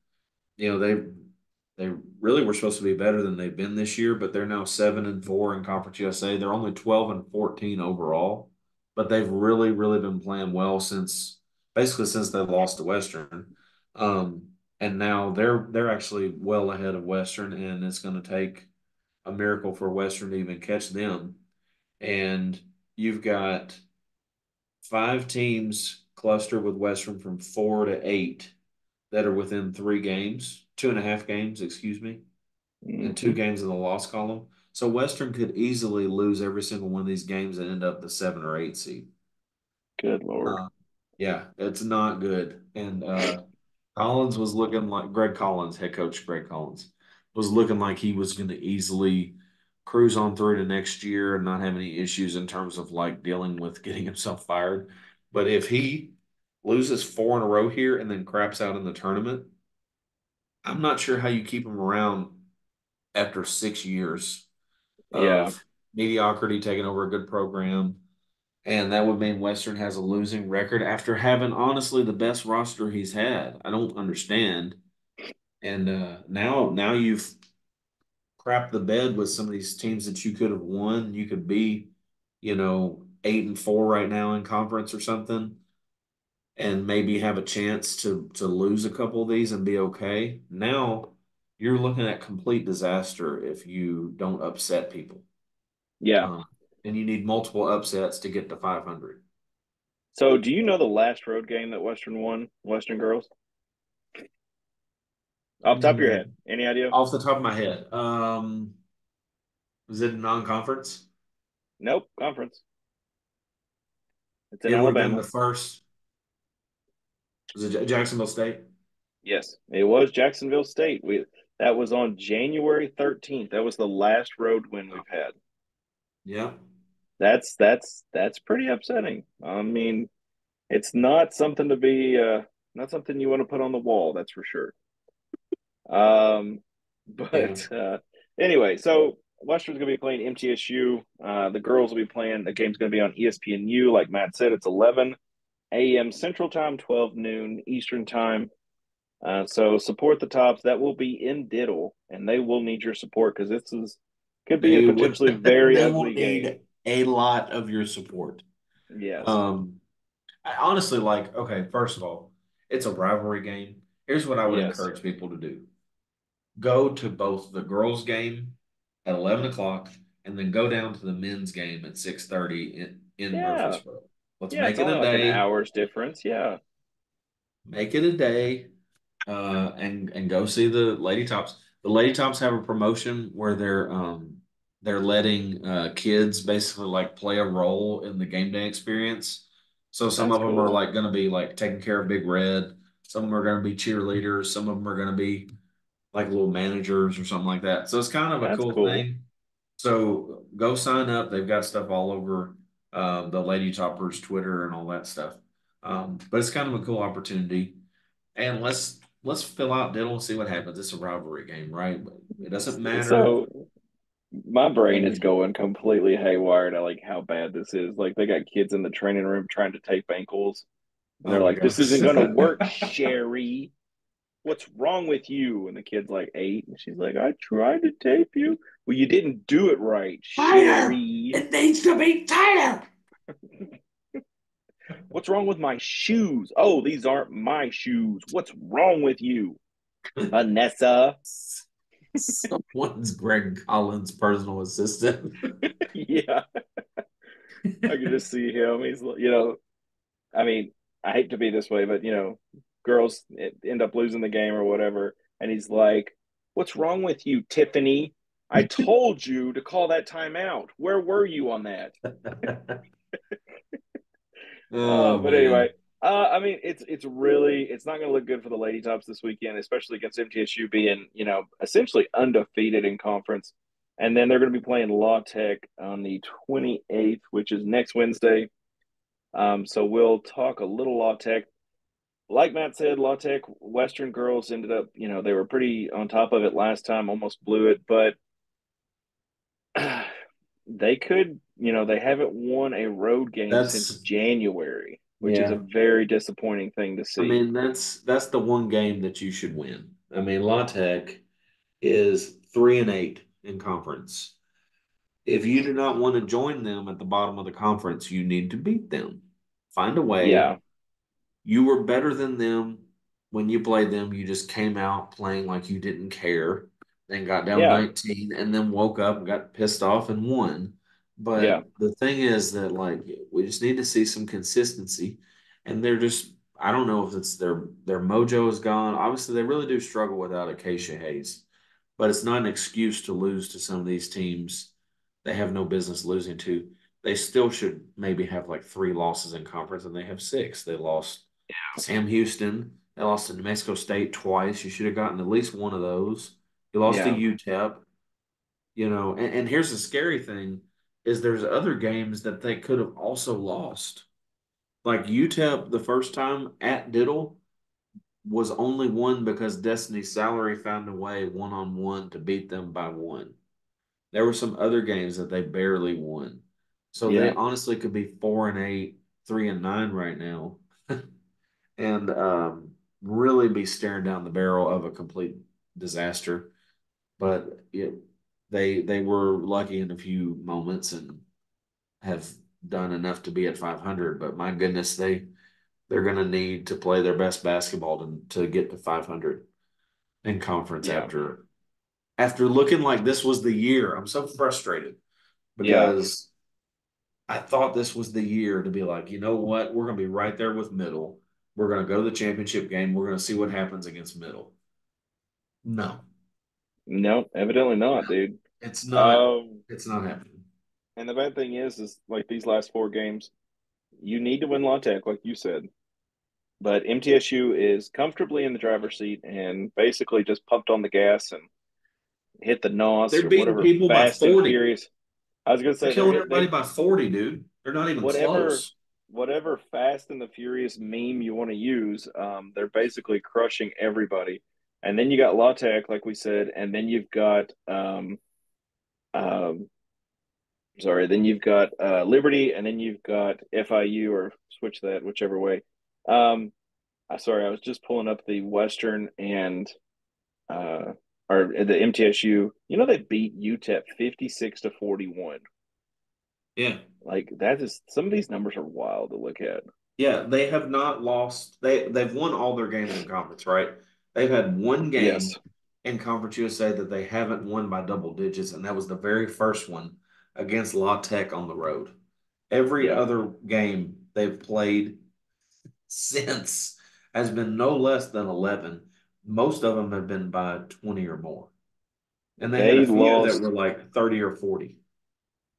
they really were supposed to be better than they've been this year, but they're now 7-4 in Conference USA. They're only 12-14 overall, but they've really, really been playing well since they lost to Western. And now they're actually well ahead of Western, and it's going to take a miracle for Western to even catch them. And you've got 5 teams clustered with Western from 4 to 8 that are within 3 games, 2.5 games, excuse me, and two Hmm. games in the loss column. So Western could easily lose every single one of these games and end up the 7 or 8 seed. Good Lord. Uh, yeah, it's not good. And Collins was looking like Greg Collins, head coach Greg Collins, was looking like he was going to easily cruise on through to next year and not have any issues in terms of like dealing with getting himself fired. But if he loses 4 in a row here and then craps out in the tournament, I'm not sure how you keep him around after 6 years Yeah. of mediocrity taking over a good program. And that would mean Western has a losing record after having honestly the best roster he's had. I don't understand. And now you've crapped the bed with some of these teams that you could have won. You could be, 8-4 right now in conference or something, and maybe have a chance to lose a couple of these and be okay. Now you're looking at complete disaster if you don't upset people. Yeah. Um, and you need multiple upsets to get to 500. So, do you know the last road game that Western won? Western girls, off the top of your Mm, head, any idea? Off the top of my head, was it a non-conference? Nope. Conference. It's in It would have been Alabama. the first. Was it Jacksonville State? Yes, it was Jacksonville State. We That was on January 13th. That was the last road win we've had. Yeah. That's pretty upsetting. I mean, it's not something to be not something you want to put on the wall, that's for sure. Um, Yeah. but anyway, so Western's gonna be playing MTSU. The girls will be playing. The game's gonna be on ESPNU. Like Matt said, it's 11 a.m. Central Time, 12 noon Eastern Time. So support the tops. That will be in Diddle, and they will need your support because could be a They would potentially very they will ugly game. need a lot of your support. Yes, Um, I honestly like, okay, first of all, it's a rivalry game. Here's what I would yes, encourage people to do. Go to both the girls' game at 11 o'clock and then go down to the men's game at 6:30 in yeah, Murfreesboro. Let's yeah. make It's it only a like an day. hour's difference. Yeah, Make it a day, and go see the Lady Tops. The Lady Tops have a promotion where they're letting kids basically like play a role in the game day experience. So some that's of them are cool. like going to be like taking care of Big Red. Some of them are going to be cheerleaders. Some of them are going to be like little managers or something like that. So it's kind of a That's cool cool. thing. So go sign up. They've got stuff all over the Lady Toppers Twitter and all that stuff. But it's kind of a cool opportunity. And let's fill out Diddle and see what happens. It's a rivalry game, right? But it doesn't matter. So my brain is And going completely haywire to like how bad this is. Like they got kids in the training room trying to tape ankles, and they're oh my like, "This gosh. isn't gonna work, Sherry. What's wrong with you?" And the kid's like 8, and she's like, "I tried to tape you. Well, you didn't do it right, Tighter. Sherry. It needs to be tighter. What's wrong with my shoes? Oh, these aren't my shoes. What's wrong with you, Anessa?" Someone's Greg Collins' personal assistant. Yeah. I could just see him. He's, I mean, I hate to be this way, but girls end up losing the game or whatever, and he's like, "What's wrong with you, Tiffany? I told you to call that timeout. Where were you on that?" Oh But anyway, man. I mean, it's not going to look good for the Lady Tops this weekend, especially against MTSU being essentially undefeated in conference, and then they're going to be playing Law Tech on the 28th, which is next Wednesday. So we'll talk a little Law Tech. Like Matt said, La Tech Western girls ended up, they were pretty on top of it last time, almost blew it, but they could, they haven't won a road game since That's January, which is a yeah. very disappointing thing to I see. mean, that's the one game that you should win. I mean, La Tech is 3-8 in conference. If you do not want to join them at the bottom of the conference, you need to beat them. Find a way. Yeah, You were better than them when you played them. You just came out playing like you didn't care, then got down yeah, 19, and then woke up and got pissed off and won. yeah, But the thing is that like we just need to see some consistency, and they're just I don't know if it's their mojo is gone. Obviously, they really do struggle without Acacia Hayes, but it's not an excuse to lose to some of these teams they have no business losing to. They still should maybe have like three losses in conference, and they have six. They lost Sam Houston. They lost to New Mexico State twice. You should have gotten at least one of those. You lost to yeah, UTEP, and here's the scary thing is there's other games that they could have also lost. Like UTEP the first time at Diddle was only won because Destiny's Salary found a way one-on-one to beat them by one. There were some other games that they barely won. So they yeah, honestly could be 4-8, 3-9 right now. And really be staring down the barrel of a complete disaster. But they were lucky in a few moments and have done enough to be at 500. But my goodness, they're going to need to play their best basketball to get to 500 in conference yeah, after looking like this was the year. I'm so frustrated yeah. because I thought this was the year to be like, you know what? We're going to be right there with Middle. We're going to go to the championship game. We're going to see what happens against Middle. No, No, evidently not, dude. it's not. Um, It's not happening. and the bad thing is like these last four games, you need to win La Tech, like you said. But MTSU is comfortably in the driver's seat and basically just pumped on the gas and hit the NOS They're or beating whatever people by fast and 40. furious. I was gonna They're say they're killing hit everybody they by 40, dude. They're not even whatever close. whatever fast and the furious meme you want to use. They're basically crushing everybody. And then you got La Tech, like we said, and then you've got um, sorry, then you've got Liberty, and then you've got FIU or switch that whichever way. Sorry, I was just pulling up the Western and uh, or the MTSU. They beat UTEP 56-41. Yeah. Like that is some of these numbers are wild to look at. Yeah, they have not lost. They've won all their games in conference, right? They've had one Yes. game in Conference USA that they haven't won by double digits, and that was the very first one against La Tech on the road. Every Yeah. other game they've played since has been no less than 11. Most of them have been by 20 or more. And they had a They few that lost were like 30 or 40.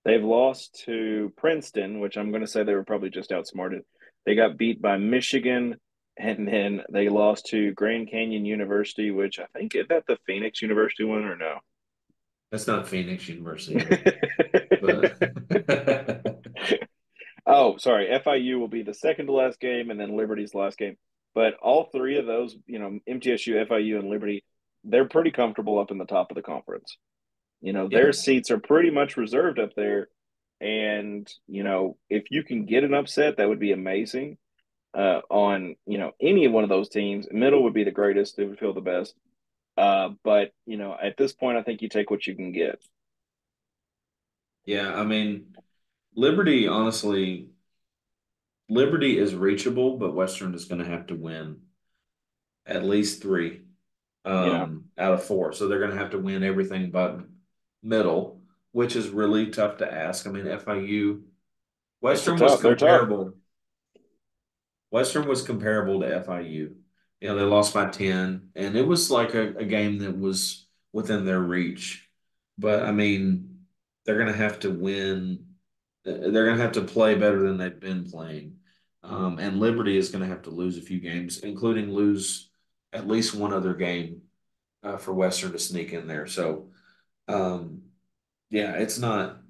they've lost to Princeton, which I'm gonna say they were probably just outsmarted. They got beat by Michigan, and then they lost to Grand Canyon University, which I think is that the Phoenix University one or no? That's not Phoenix University, but Oh, sorry. FIU will be the second to last game, and then Liberty's last game. But all three of those, MTSU, FIU, and Liberty, they're pretty comfortable up in the top of the conference. Their yeah, seats are pretty much reserved up there. And, if you can get an upset, that would be amazing. On, any one of those teams, middle would be the greatest. It would feel the best. But, at this point, I think you take what you can get. yeah. I mean, Liberty, honestly, Liberty is reachable, but Western is going to have to win at least three Yeah. out of four. So they're going to have to win everything but middle, which is really tough to ask. I mean, FIU Western was They're tough. comparable. Western was comparable to FIU. You know, they lost by 10, and it was like a game that was within their reach. But I mean, they're going to have to win. They're going to have to play better than they've been playing. And Liberty is going to have to lose a few games, including lose at least one other game for Western to sneak in there. So, um, yeah, it's not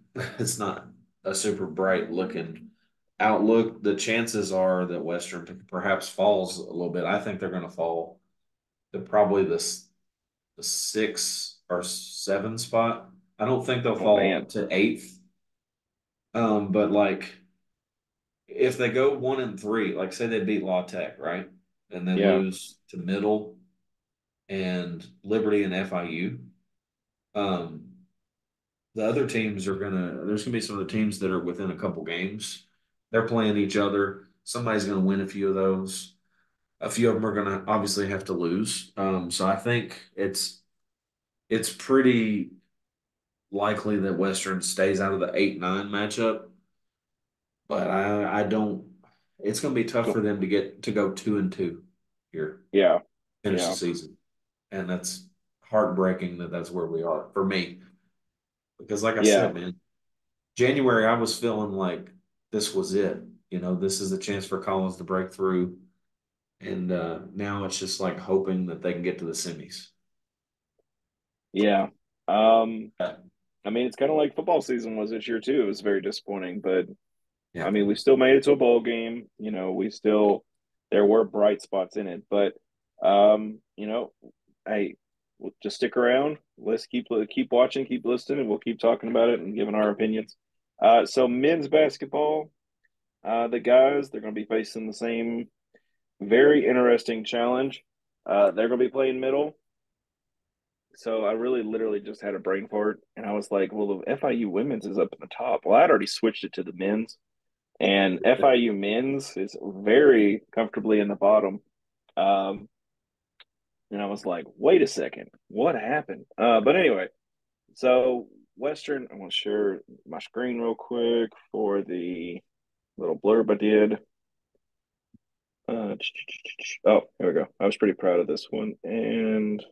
a super bright looking outlook. The chances are that Western perhaps falls a little bit. I think they're going to fall to probably the 6 or 7 spot. I don't think they'll Oh fall man. to eighth. But like if they go 1-3, like say they beat La Tech, right? And they Yeah. lose to Middle and Liberty and FIU. Um, the other teams are there's gonna be some of the teams that are within a couple games. They're playing each other. Somebody's gonna win a few of those. A few of them are gonna obviously have to lose. So I think it's pretty likely that Western stays out of the 8-9 matchup. But I don't. It's gonna be tough for them to go 2-2 here, Yeah. finish the Yeah. season, and that's heartbreaking that that's where we are for me. Because like I Yeah. said, man, January, I was feeling like this was it. You know, this is a chance for Collins to break through. And now it's just like hoping that they can get to the semis. Yeah. Um, Yeah. I mean, it's kind of like football season was this year too. It was very disappointing, but I Yeah. mean, we still made it to a bowl game. We still there were bright spots in it, but hey, we'll just stick around. Let's keep watching, keep listening, and we'll keep talking about it and giving our opinions. So men's basketball, the guys they're going to be facing the same very interesting challenge. They're going to be playing middle. So I really literally just had a brain fart, and I was like, "Well, the FIU women's is up in the top." Well, I'd already switched it to the men's. And FIU men's is very comfortably in the bottom. Um, and I was like, wait a second, what happened? But anyway, so Western, I want to share my screen real quick for the little blurb I did. Oh, here we go. I was pretty proud of this one. And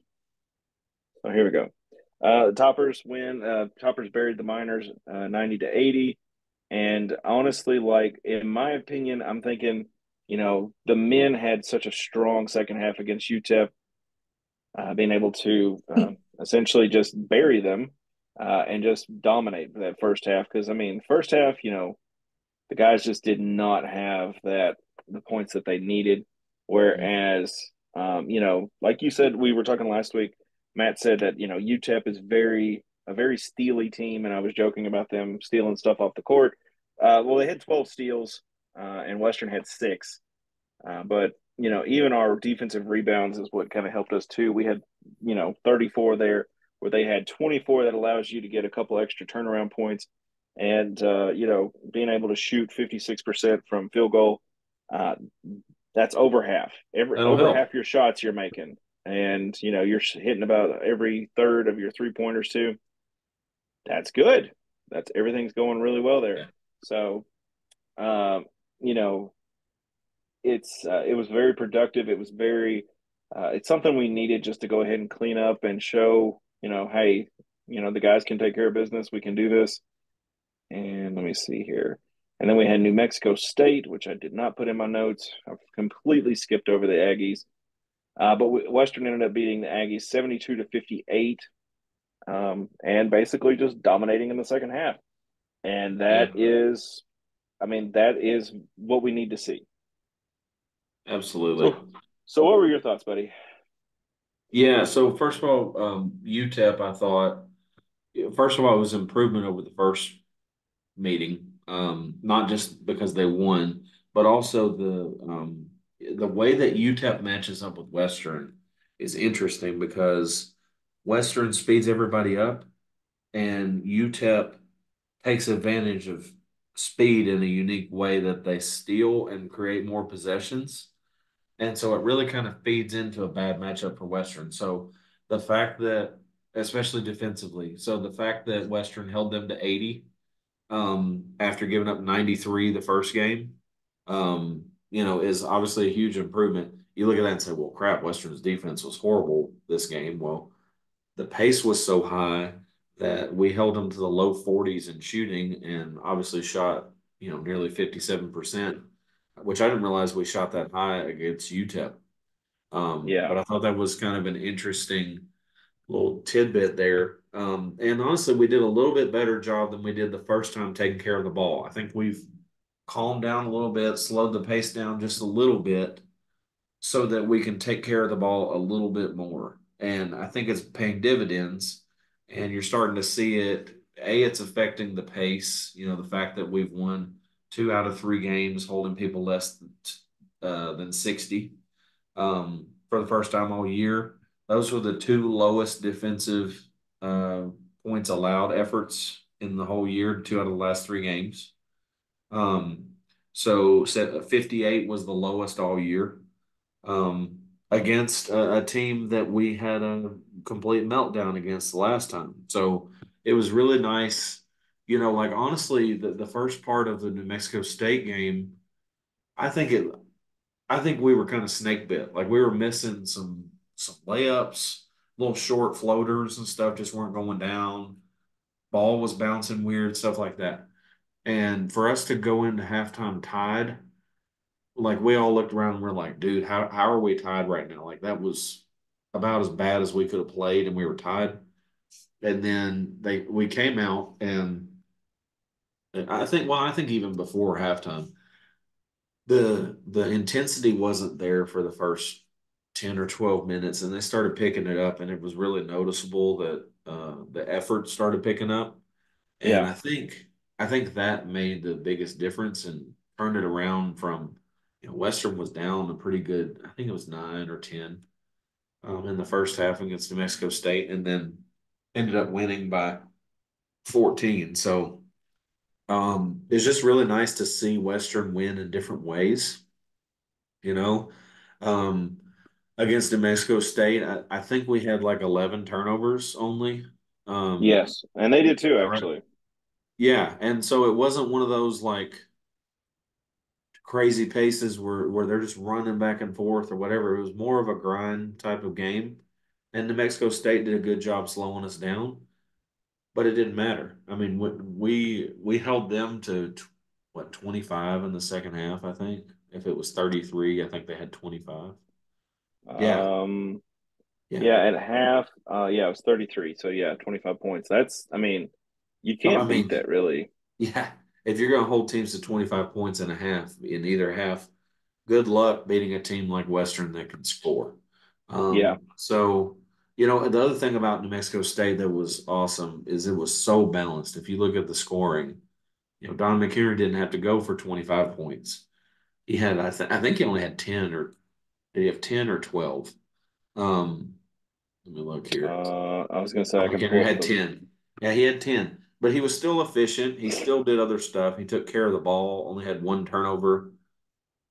oh, here we go. Toppers win. Toppers buried the Miners 90-80. And honestly, like in my opinion, I'm thinking, the men had such a strong second half against UTEP, being able to essentially just bury them and just dominate that first half. Because I mean, first half, the guys just did not have the points that they needed. Whereas, like you said, we were talking last week. Matt said that UTEP is a very steely team, and I was joking about them stealing stuff off the court. Well, they had 12 steals, and Western had 6. But even our defensive rebounds is what kind of helped us too. We had 34 there, where they had 24 that allows you to get a couple extra turnaround points, and being able to shoot 56% from field goal. Uh, that's over half. Every That'll over help. half your shots you're making, and you're hitting about every third of your 3 pointers too. That's good. That's everything's going really well there. Yeah. So, um, you know, it was very productive. It was very it's something we needed just to go ahead and clean up and show hey, the guys can take care of business. We can do this. And let me see here. And then we had New Mexico State, which I did not put in my notes. I've completely skipped over the Aggies. But Western ended up beating the Aggies 72-58, and basically just dominating in the second half. And Yeah. that is what we need to see. Absolutely. So, so what were your thoughts, buddy? Yeah. So first of all, UTEP, I thought first of all it was improvement over the first meeting. Not just because they won, but also the way that UTEP matches up with Western is interesting because Western speeds everybody up, and UTEP takes advantage of speed in a unique way that they steal and create more possessions. And so it really kind of feeds into a bad matchup for Western. So the fact that, especially defensively, so the fact that Western held them to 80 after giving up 93 the first game, is obviously a huge improvement. You look at that and say, well, crap, Western's defense was horrible this game. Well, the pace was so high that we held them to the low 40s in shooting and obviously shot, nearly 57%, which I didn't realize we shot that high against UTEP. Yeah. But I thought that was kind of an interesting little tidbit there. And honestly, we did a little bit better job than we did the first time taking care of the ball. I think we've calmed down a little bit, slowed the pace down just a little bit so that we can take care of the ball a little bit more. And I think it's paying dividends. And you're starting to see it. It's affecting the pace. The fact that we've won 2 out of 3 games, holding people less than 60 for the first time all year. Those were the 2 lowest defensive points allowed efforts in the whole year, 2 out of the last 3 games. So 58 was the lowest all year against a team that we had a complete meltdown against the last time. So it was really nice. Like honestly, the first part of the New Mexico State game, I think it I think we were kind of snake bit. Like we were missing some layups, little short floaters and stuff just weren't going down. Ball was bouncing weird, stuff like that. And for us to go into halftime tied, like we all looked around and we're like, dude, how are we tied right now? Like that was about as bad as we could have played and we were tied. And then we came out and I think even before halftime, the intensity wasn't there for the first 10 or 12 minutes and they started picking it up and it was really noticeable that the effort started picking up and Yeah. I think that made the biggest difference and turned it around from Western was down a pretty good, I think it was 9 or 10 in the first half against New Mexico State and then ended up winning by 14. So it's just really nice to see Western win in different ways, you know. Um, Against New Mexico State, I think we had like 11 turnovers only. Um, Yes. And they did too, right. actually. Yeah, and so it wasn't one of those like crazy paces where they're just running back and forth or whatever. It was more of a grind type of game. And New Mexico State did a good job slowing us down, but it didn't matter. I mean, we held them to what 25 in the second half, I think. If it was 33, I think they had 25. Yeah, Um, yeah. yeah, at half, yeah, it was 33. So yeah, 25 points. I mean, you I can't beat mean, that really. yeah. If you're going to hold teams to 25 points and a half in either half, good luck beating a team like Western that can score. Yeah. So, the other thing about New Mexico State that was awesome is it was so balanced. If you look at the scoring, Don McHenry didn't have to go for 25 points. He had, I think he only had 10 or did he have 10 or 12? Um, Let me look here. I was gonna say I can McHenry pull up had the 10. Yeah, he had 10, but he was still efficient. He still did other stuff. He took care of the ball, only had 1 turnover.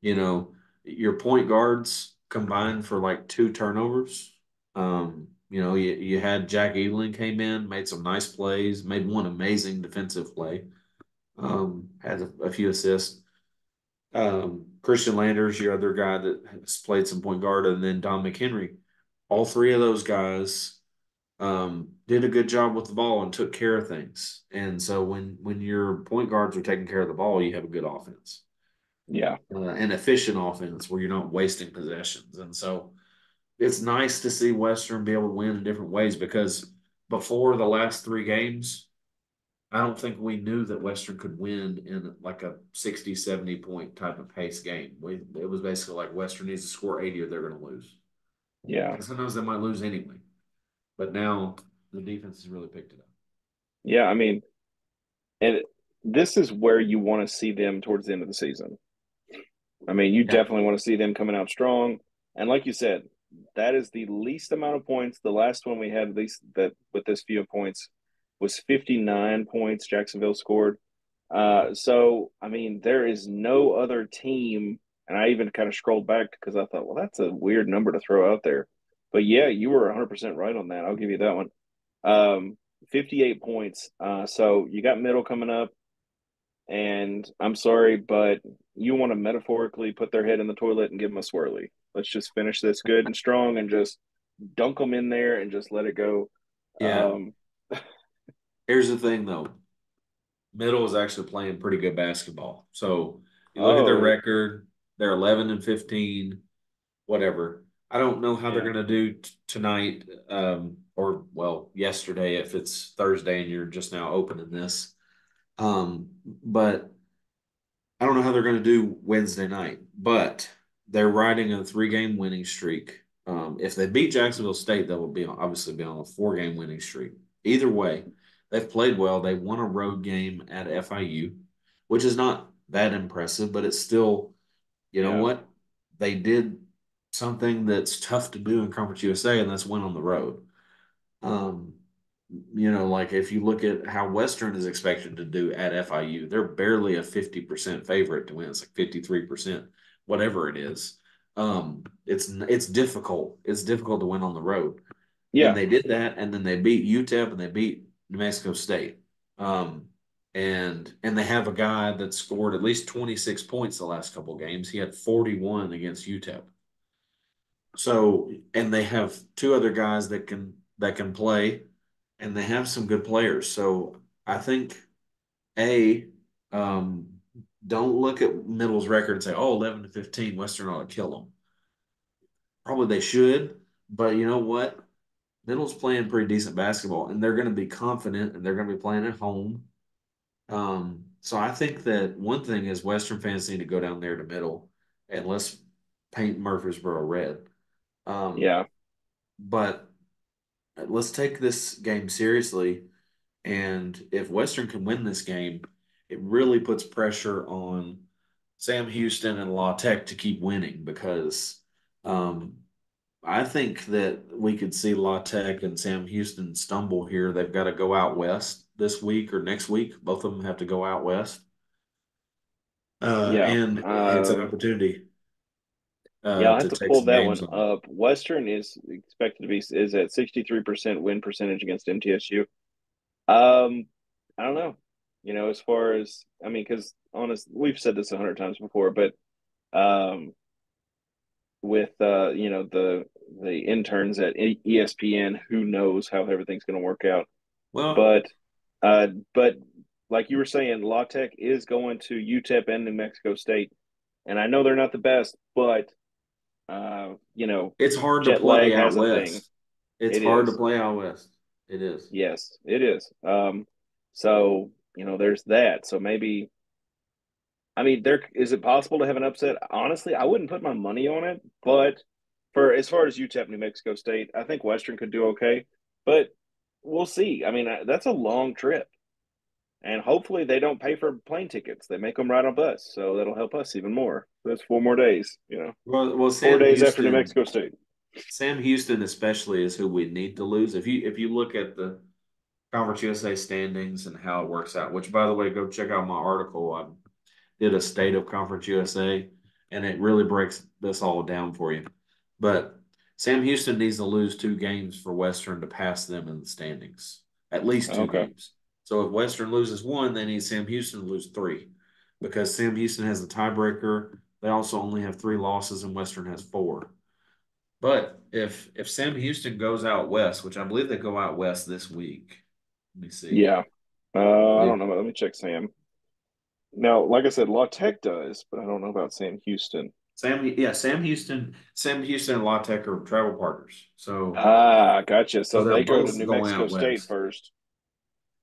You know, your point guards combined for like 2 turnovers. You had Jack Eveling came in, made some nice plays, made one amazing defensive play, had a few assists. Christian Landers, your other guy that has played some point guard, and then Don McHenry. All three of those guys did a good job with the ball and took care of things. And so when your point guards are taking care of the ball, you have a good offense, yeah. an efficient offense where you're not wasting possessions. And so it's nice to see Western be able to win in different ways because before the last 3 games, I don't think we knew that Western could win in like a 60, 70 point type of pace game. It was basically like Western needs to score 80 or they're going to lose. Yeah. And sometimes they might lose anyway. But now the defense has really picked it up. Yeah, I mean, and this is where you want to see them towards the end of the season. I mean, you Yeah. definitely want to see them coming out strong. And like you said, that is the least amount of points. The last one we had, at least that with this few points, was 59 points Jacksonville scored. So, I mean, there is no other team. And I even kind of scrolled back because I thought, well, that's a weird number to throw out there. But yeah, you were 100% right on that. I'll give you that one. 58 points. So you got middle coming up. And I'm sorry, but you want to metaphorically put their head in the toilet and give them a swirly. Let's just finish this good and strong and just dunk them in there and just let it go. Yeah. Um, Here's the thing, though. Middle is actually playing pretty good basketball. So you look at their oh, record, they're 11 and 15, whatever. I don't know how they're yeah, going to do tonight, or well, yesterday if it's Thursday and you're just now opening this. But I don't know how they're going to do Wednesday night. But they're riding a 3-game winning streak. If they beat Jacksonville State, they will obviously be on a 4-game winning streak. Either way, they've played well. They won a road game at FIU, which is not that impressive, but it's still, you know yeah, what? They did something that's tough to do in Conference USA, and that's win on the road. Um, like if you look at how Western is expected to do at FIU, they're barely a 50% favorite to win. It's like 53%, whatever it is. It's difficult. It's difficult to win on the road. And yeah, they did that, and then they beat UTEP and they beat New Mexico State. And they have a guy that scored at least 26 points the last couple of games. He had 41 against UTEP. So, and they have two other guys that can play, and they have some good players. So I think a um, don't look at Middle's record and say, "Oh, 11 to 15, Western ought to kill them." Probably they should, but you know what? Middle's playing pretty decent basketball, and they're going to be confident, and they're going to be playing at home. So I think that one thing is Western fans need to go down there to Middle and let's paint Murfreesboro red. Um, yeah, but let's take this game seriously. And if Western can win this game, it really puts pressure on Sam Houston and La Tech to keep winning because um, I think that we could see La Tech and Sam Houston stumble here. They've got to go out west this week or next week. Both of them have to go out west. yeah. And it's an opportunity Yeah, I'll have to to take pull some that games one on them. up. Western is expected to be is at 63% win percentage against MTSU. Um, I don't know. As far as I mean, because honest, we've said this 100 times before, but um, with the interns at ESPN, who knows how everything's going to work out. Well, But uh, but like you were saying, La Tech is going to UTEP and New Mexico State, and I know they're not the best, but it's hard to jet play lag out has a thing. west. It's It hard to is. play out west. It is. Yes, it is. So there's that. So maybe, I mean, there is it possible to have an upset? Honestly, I wouldn't put my money on it, but for as far as UTEP, New Mexico State, I think Western could do okay, but we'll see. I mean, that's a long trip, and hopefully they don't pay for plane tickets. They make them ride on bus, so that'll help us even more. That's 4 more days. Well, 4 days after New Mexico State. Sam Houston especially is who we need to lose. If you look at the Conference USA standings and how it works out, which by the way, go check out my article. I did a state of Conference USA, and it really breaks this all down for you. But Sam Houston needs to lose 2 games for Western to pass them in the standings, at least two Okay. games. So if Western loses one, they need Sam Houston to lose 3 because Sam Houston has the tiebreaker. They also only have 3 losses, and Western has 4. But if Sam Houston goes out west, which I believe they go out west this week, let me see. Yeah. I don't know. Let me check Sam. Now, like I said, La Tech does, but I don't know about Sam Houston. Sam Houston and La Tech are travel partners. Ah, gotcha. So So they're they go to both New going Mexico out State west. first.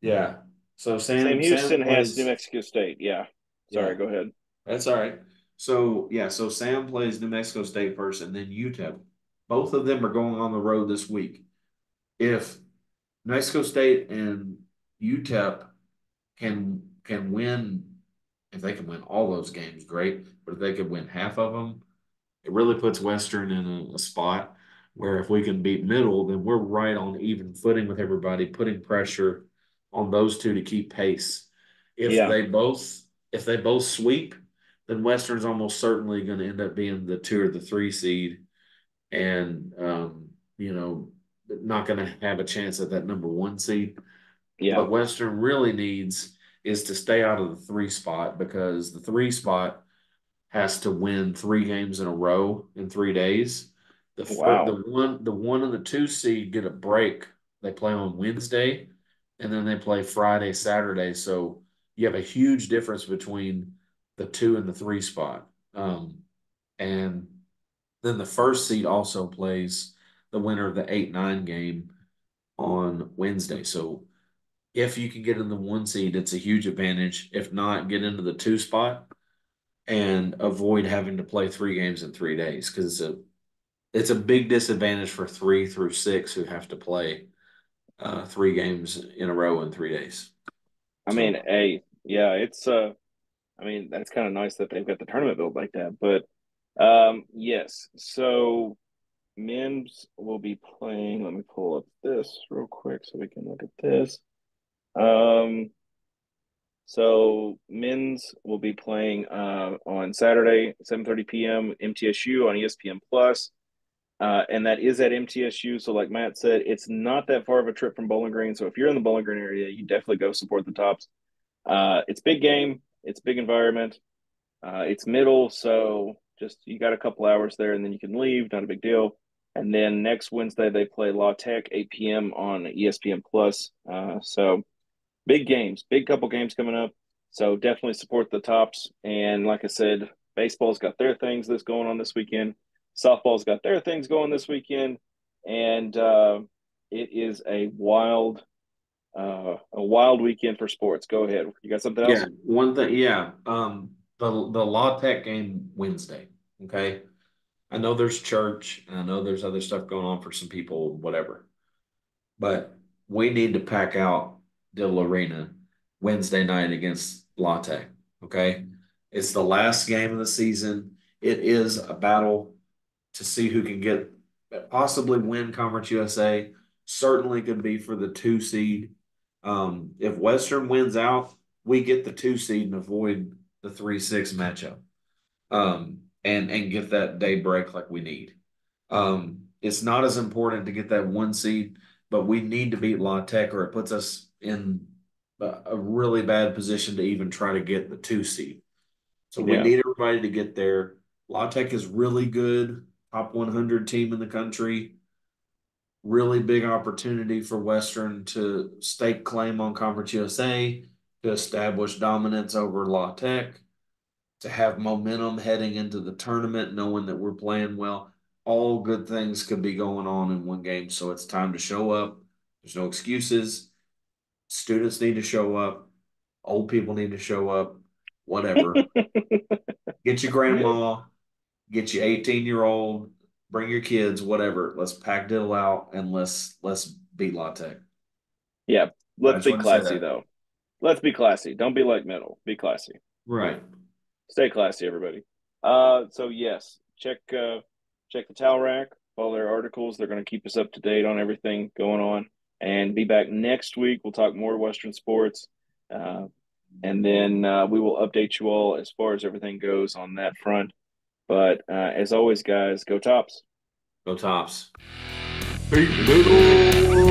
Yeah. So Sam Sam Houston has New plays. Mexico State. Yeah. Sorry, Yeah, go ahead. that's all right. So Sam plays New Mexico State first, and then UTEP. Both of them are going on the road this week. If New Mexico State and UTEP can win, if they can win all those games, great. But if they could win half of them, it really puts Western in a spot where if we can beat Middle, then we're right on even footing with everybody, putting pressure on those two to keep pace. If Yeah. they both if they both sweep, then Western's almost certainly going to end up being the 2 or the 3 seed, and not going to have a chance at that number 1 seed. Yeah. But Western really needs is to stay out of the 3 spot, because the 3 spot has to win 3 games in a row in 3 days. Wow. The one and the 2 seed get a break. They play on Wednesday, and then they play Friday, Saturday. So you have a huge difference between the 2 and the 3 spot. And then the first seed also plays the winner of the 8-9 game on Wednesday. So if you can get in the 1 seed, it's a huge advantage. If not, get into the 2 spot and avoid having to play 3 games in 3 days, because it's a big disadvantage for 3 through 6 who have to play 3 games in a row in 3 days. I So mean, hey, yeah, it's I mean, that's kind of nice that they've got the tournament built like that. But yes, so men's will be playing. Let me pull up this real quick so we can look at this. Um, so men's will be playing on Saturday, 7:30 p.m. MTSU on ESPN Plus. And that is at MTSU. So, like Matt said, it's not that far of a trip from Bowling Green. So, if you're in the Bowling Green area, you definitely go support the Tops. It's big game. It's big environment. It's middle, so just you got a couple hours there, and then you can leave. Not a big deal. And then next Wednesday they play La Tech 8 p.m. on ESPN Plus. So big games, big couple games coming up. So definitely support the Tops. And like I said, baseball's got their things that's going on this weekend. Softball's got their things going this weekend, and it is a wild weekend for sports. Go ahead. You got something else? yeah, one thing, yeah. The La Tech game Wednesday. Okay. I know there's church, and I know there's other stuff going on for some people, whatever. But we need to pack out Dill Arena Wednesday night against La Tech. Okay. It's the last game of the season. It is a battle to see who can get possibly win Conference USA. Certainly could be for the 2 seed. If Western wins out, we get the 2 seed and avoid the 3-6 matchup. And get that day break like we need. It's not as important to get that 1 seed, but we need to beat La Tech, or it puts us in a really bad position to even try to get the 2 seed. So we Yeah. need everybody to get there. La Tech is really good, top 100 team in the country. Really big opportunity for Western to stake claim on Conference USA, to establish dominance over La Tech, to have momentum heading into the tournament, knowing that we're playing well. All good things could be going on in one game. So it's time to show up. There's no excuses. Students need to show up. Old people need to show up. Whatever. Get your grandma, get your 18-year-old, bring your kids, whatever. Let's pack Diddle out and let's beat La Tech. Yeah. I Let's just be want to say classy, that. though. Let's be classy. Don't be like middle. Be classy. Right. Stay classy, everybody. So yes, check the towel rack, follow their articles. They're going to keep us up to date on everything going on, and be back next week. We'll talk more Western sports, and then we will update you all as far as everything goes on that front. But as always, guys, go Tops. Go Tops. Beat Noodle.